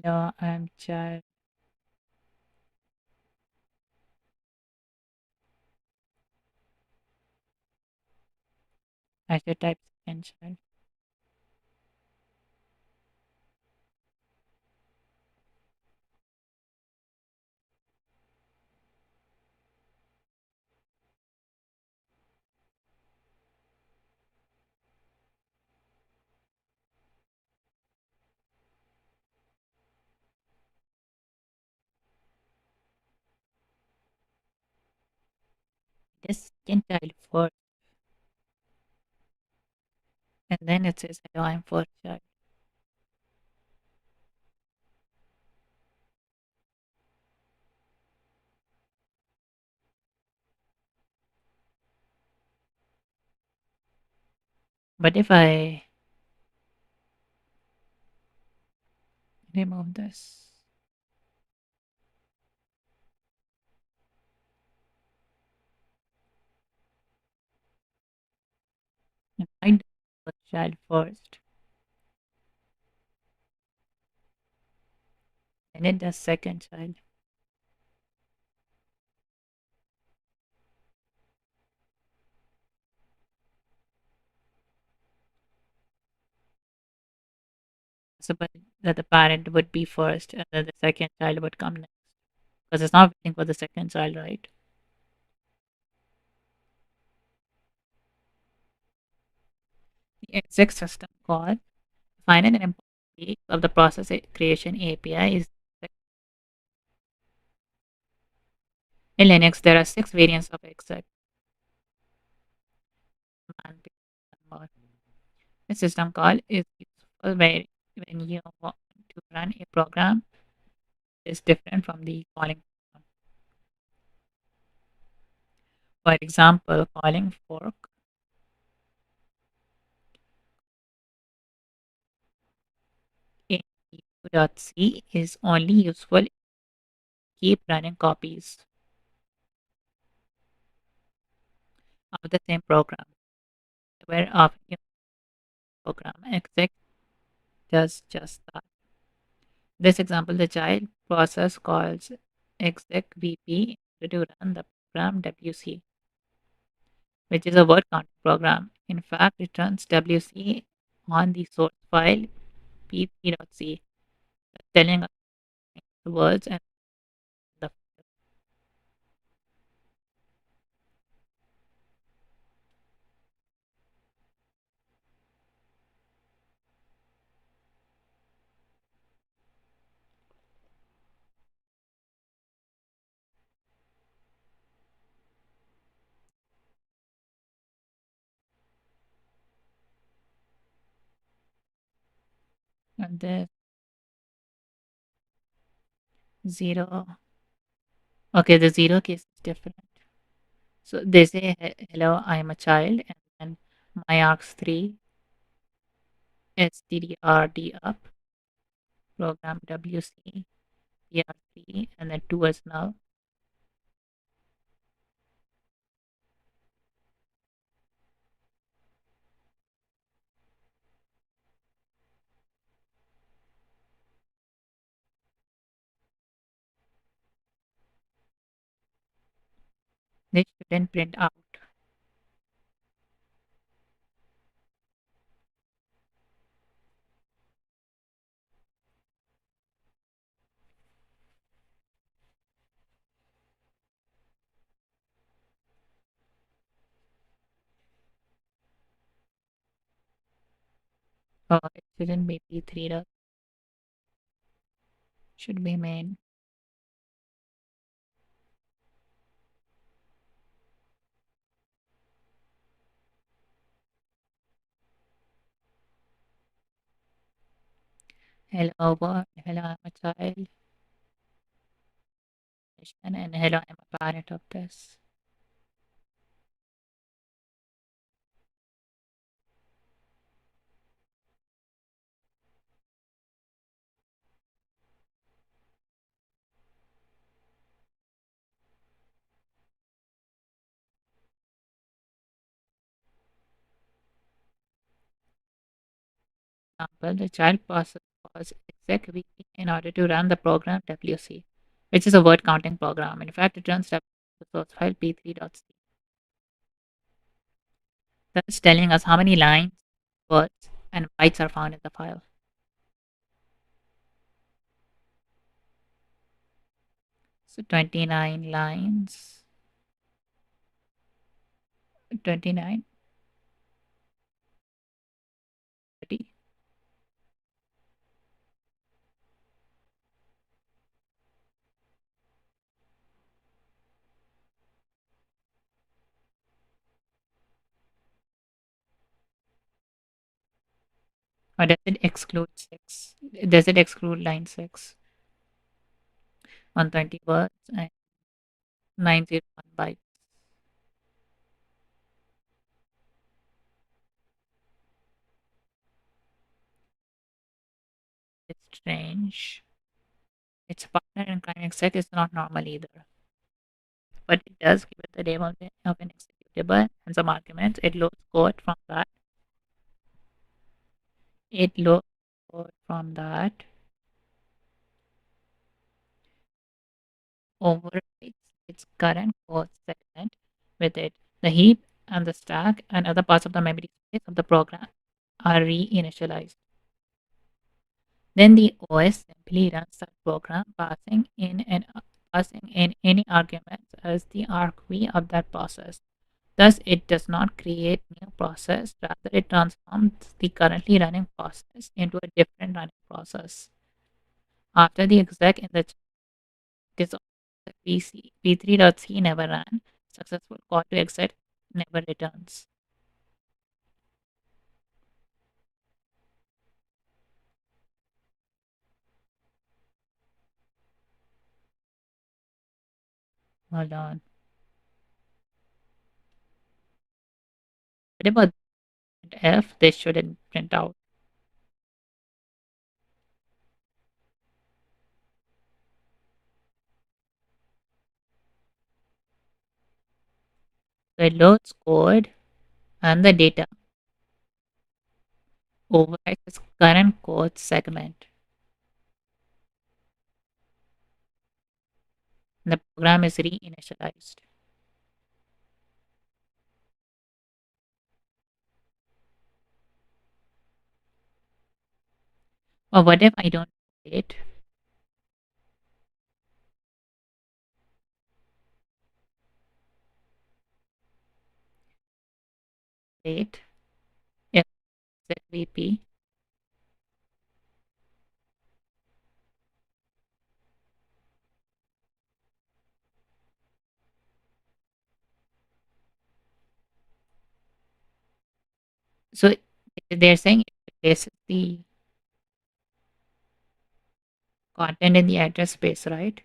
No, I'm child. I should type second child. This second child first, and then it says, hello, I'm first child. But if I remove this, if I do first child first, then it does second child. So, but that the parent would be first, and then the second child would come next, because it's not waiting for the second child, right? The exec system call, final and important piece of the process creation API is in Linux. There are 6 variants of exec command. The system call is useful when you want to run a program is different from the calling program. For example, calling fork in u.c is only useful if you keep running copies of the same program. Where of your program exec does just that. This example, the child process calls exec vp to run the program wc, which is a word counting program. In fact, it runs wc on the source file pp.c, telling us the words and the And the 0. Okay, the 0 case is different. So they say, hello, I am a child, and then my args 3, stdrd up, program wc, tr3, and then 2 is null. They shouldn't print out. Oh, it shouldn't be p3 dot, should be main. Hello world, hello, I'm a child, and hello, I'm a parent of this. Example, the child passes was exec vp in order to run the program wc, which is a word counting program. In fact, it runs the source file p3.c. That's telling us how many lines, words, and bytes are found in the file. So 29 lines, 29, 30. Or does it exclude 6? Does it exclude line 6? 120 words and 901 bytes. It's strange. Its partner in crime exec is not normal either, but it does give it the name of an executable and some arguments. It loads code from that. It loads code from that, overwrites its current code segment with it. The heap and the stack and other parts of the memory space of the program are reinitialized. Then the OS simply runs that program, passing in any arguments as the argv of that process. Thus, it does not create new process, rather it transforms the currently running process into a different running process. After the exec in the this p3.c never ran, successful call to exec never returns. Hold on. What about F? They shouldn't print out. So it loads code and the data overrides its current code segment. And the program is reinitialized. Or what if I don't wait? Wait. If ZVP. So they're saying it replaces the content in the address space, right?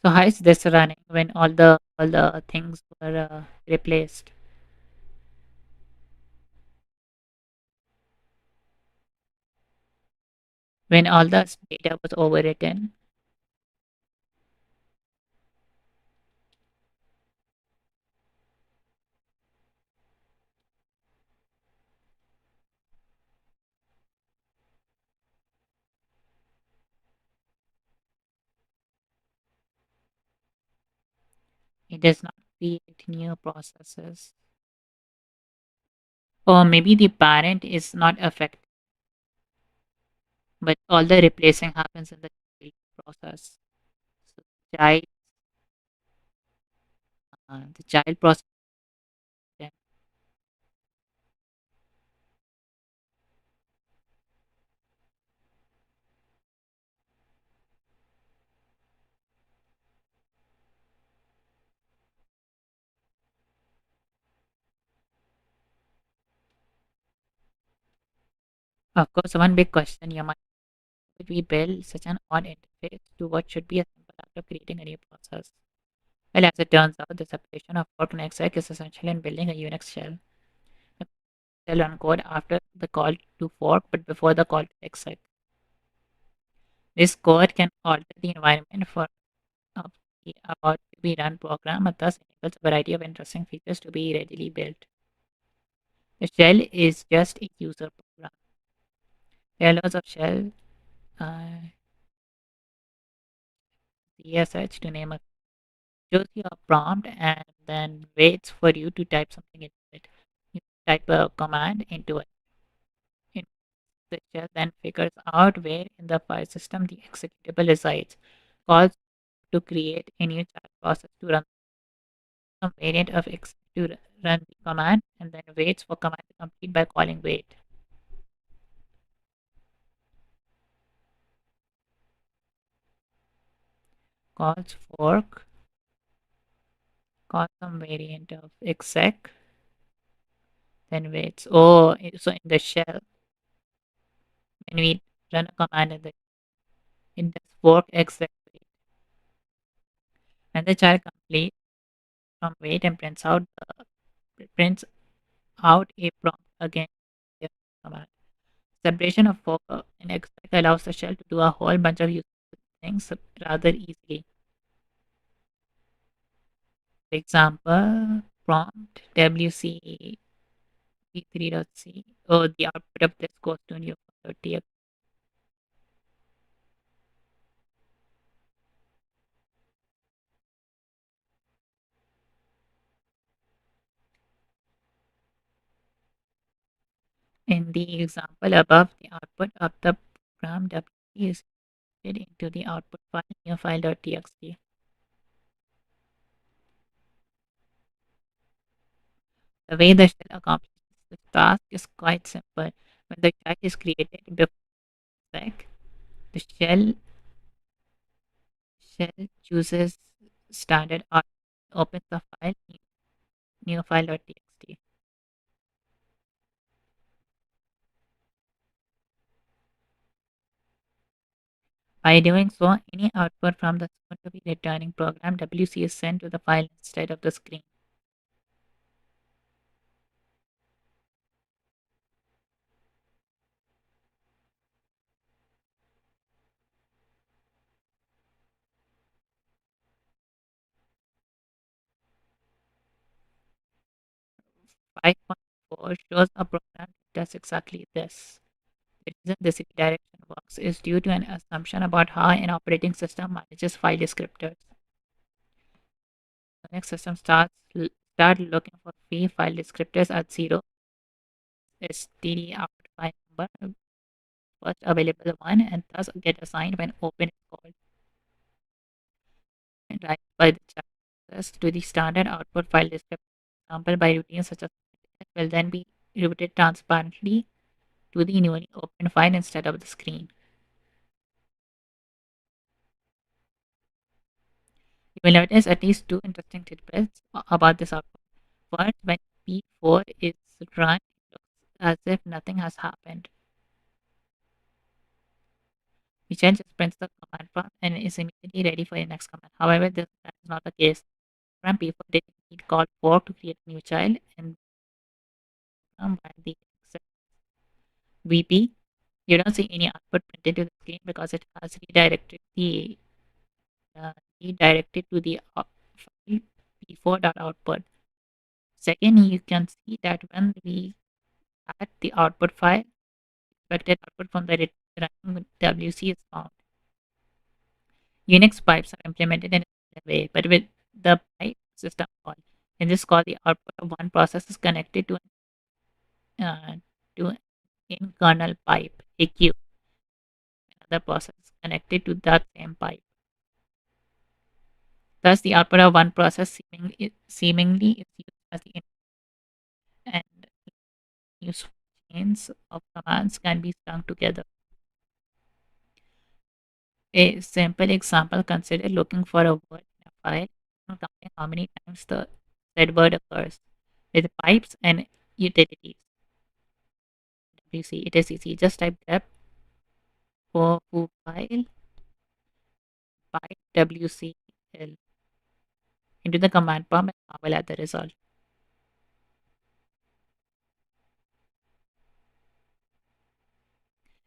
So how is this running when all the things were replaced? When all the data was overwritten, it does not create new processes. Or maybe the parent is not affected, but all the replacing happens in the child process. So the child process. Of course, one big question you might if we build such an odd interface to what should be a simple act of creating a new process. Well, as it turns out, the separation of fork and exec is essential in building a Unix shell. The shell run code after the call to fork, but before the call to exec. This code can alter the environment for uh, the about to be run program, and thus enables a variety of interesting features to be readily built. The shell is just a user program. There are lots of shell, uh, CSH to name a shows you a prompt and then waits for you to type something into it. You type a command into it. In the shell then figures out where in the file system the executable resides, calls to create a new child process to run some variant of run the command, and then waits for command to complete by calling wait. Calls fork, calls some variant of exec, then waits. So in the shell, when we run a command in the fork exec wait, and the child completes from wait and prints out a prompt again. The command. Separation of fork and exec allows the shell to do a whole bunch of useful things rather easily. For example, prompt wc v3.c. Oh, the output of this goes to new.txt. In the example above, the output of the program wc is fed into the output file newfile.txt. The way the shell accomplishes this task is quite simple. When the child is created before exec, the shell chooses standard out, opens the file newfile.txt. By doing so, any output from the soon to be returning program WC is sent to the file instead of the screen. 5.4 shows a program that does exactly this. The reason this redirection works is due to an assumption about how an operating system manages file descriptors. The next system start looking for free file descriptors at 0 std out file number, first available one, and thus get assigned when open is called. write by the child process to the standard output file descriptor. Example by routines such as will then be routed transparently to the newly opened file instead of the screen. You will notice at least two interesting tidbits about this output. First, when P4 is run, it looks as if nothing has happened. The shell just prints the command prompt and is immediately ready for the next command. However, that is not the case. Program P4 did need call fork to create a new child and by the VP, you don't see any output printed to the screen because it has uh, redirected to the file p4.output. Second, you can see that when we add the output file, expected output from the running WC is found. Unix pipes are implemented in a similar way, but with the pipe system call. In this call, the output of one process is connected uh, to an in kernel pipe, a queue. Another process is connected to that same pipe. Thus, the output of one process seemingly is used as the input, and useful chains of commands can be strung together. A simple example, consider looking for a word in a file and counting how many times the said word occurs. With pipes and utilities, WC, it is easy. Just type grep for foo file pipe WCL into the command prompt and marvel at the result.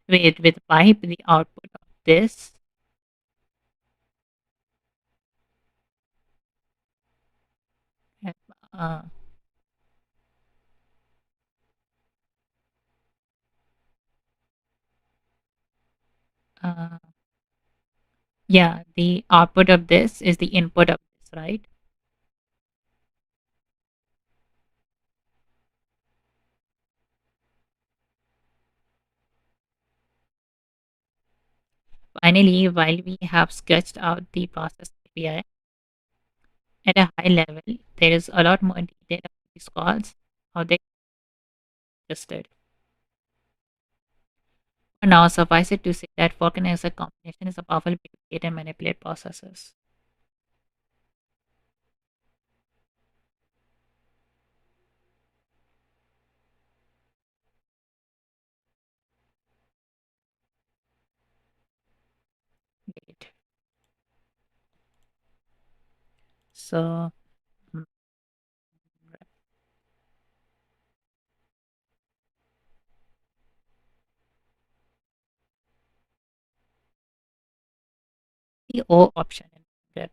With pipe, the output of this uh, uh, yeah, the output of this is the input of this, right? Finally, while we have sketched out the process API at a high level, there is a lot more detail about these calls, how they existed. For now, suffice it to say that forking as a combination is a powerful way to create and manipulate processes. Great. So, mm, the O option in grep.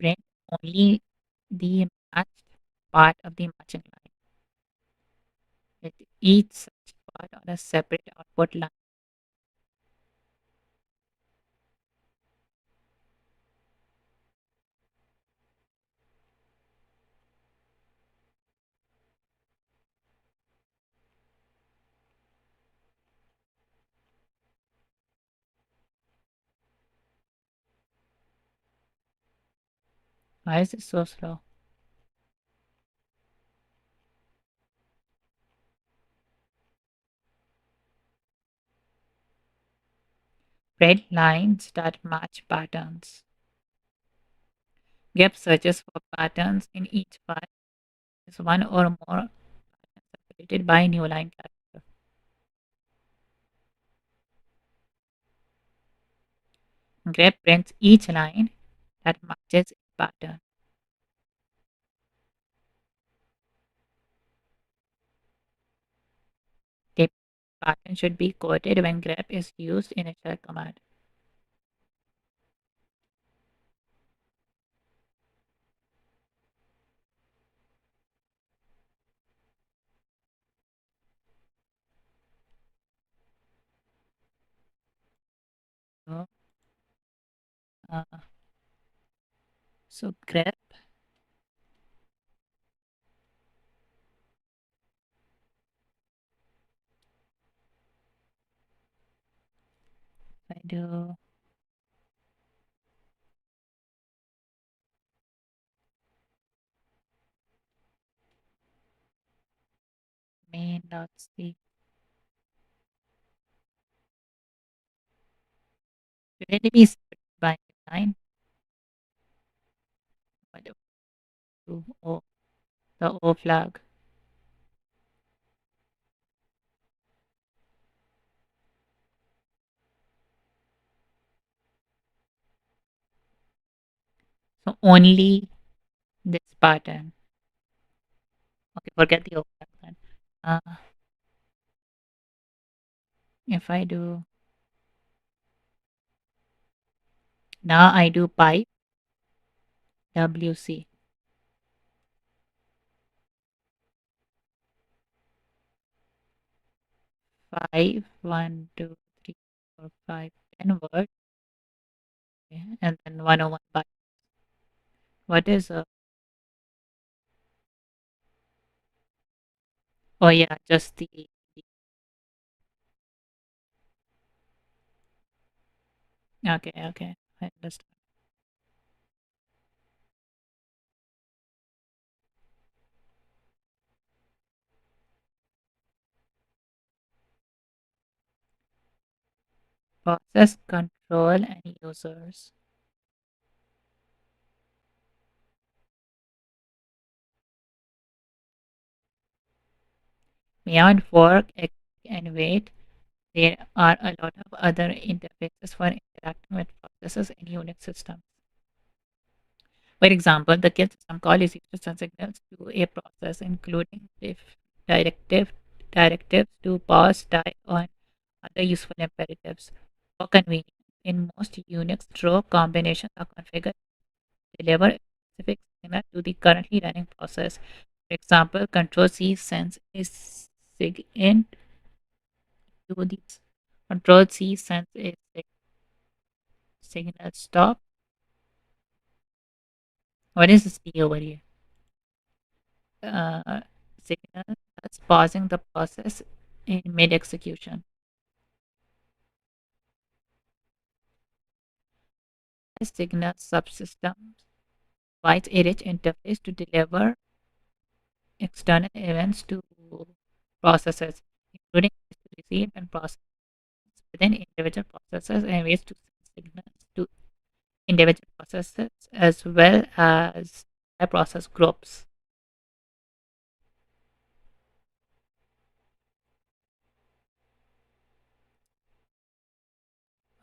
Print only the matched part of the matching line. With each such part on a separate output line. Why is it so slow? Red lines that match patterns. Grep searches for patterns in each file is one or more patterns separated by new line character. Grep prints each line that matches its pattern. The pattern should be quoted when grep is used in a shell command. do, uh, so grep, I do main.c. Should it be separated by a line? What do O, the O flag? So only this pattern. Okay, forget the O flag then. Uh, if I do now, I do pipe WC 5, 1, 2, 3, 4, 5, 10 words, okay, and then 101 pipe. What is oh yeah, just okay, okay, I understand. Process control and users. Beyond work, and wait, there are a lot of other interfaces for interacting with processes in Unix systems. For example, the kill system call is used to send signals to a process, including if directive directives to pause, die, or other useful imperatives. For convenience, in most Unix row combinations are configured to deliver a specific signal to the currently running process. For example, Control C sends a SIGINT to the Control C sends a signal stop. What is this D over here? Uh, Signal that's pausing the process in mid execution. A signal subsystem provides a rich interface to deliver external events to processes, including ways to receive and process within individual processes and ways to send signals to individual processes as well as process groups.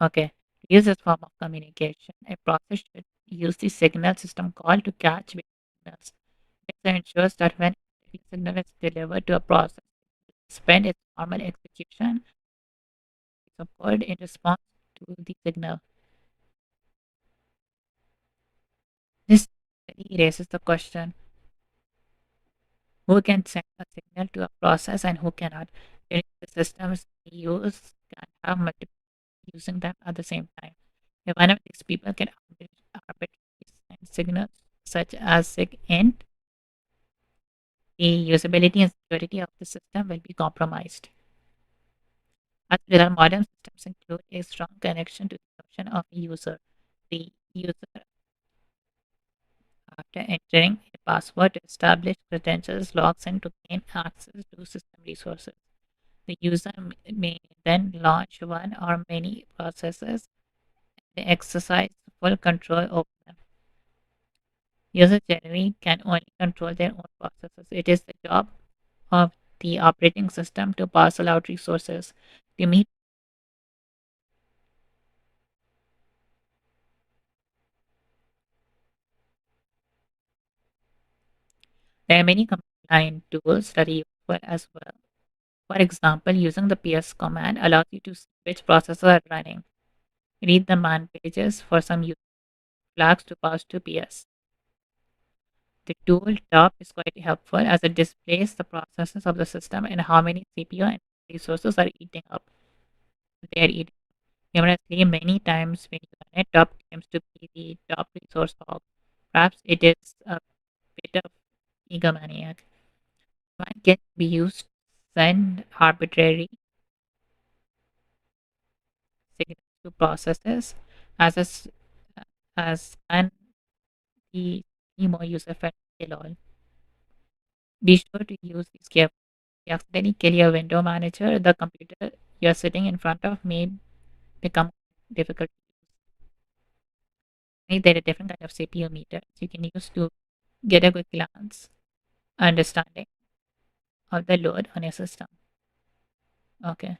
Okay. To use this form of communication, a process should use the signal system call to catch various signals. This ensures that when a signal is delivered to a process, spend its normal execution is occurred in response to the signal. This really raises the question who can send a signal to a process and who cannot. During the systems used can have multiple using them at the same time. If one of these people can arbitrarily send signals such as SIGINT, the usability and security of the system will be compromised. As a result, modern systems include a strong connection to the notion of a user. The user, after entering a password to establish credentials, logs in to gain access to system resources. The user may then launch one or many processes and exercise full control over them. Users generally can only control their own processes. It is the job of the operating system to parcel out resources to meet. There are many command tools that are useful as well. For example, using the ps command allows you to see which processes are running. Read the man pages for some user flags to pass to ps. The tool top is quite helpful as it displays the processes of the system and how many CPU and resources are eating up. They are eating. Humorously, many times when you run it, top claims to be the top resource hog. Perhaps it is a bit of egomaniac. One can be used to send arbitrary signals to processes as a as an the more user friendly all. Be sure to use these carefully. If you accidentally kill your window manager, the computer you're sitting in front of may become difficult. There are different kind of CPU meters you can use to get a good glance understanding of the load on your system. Okay.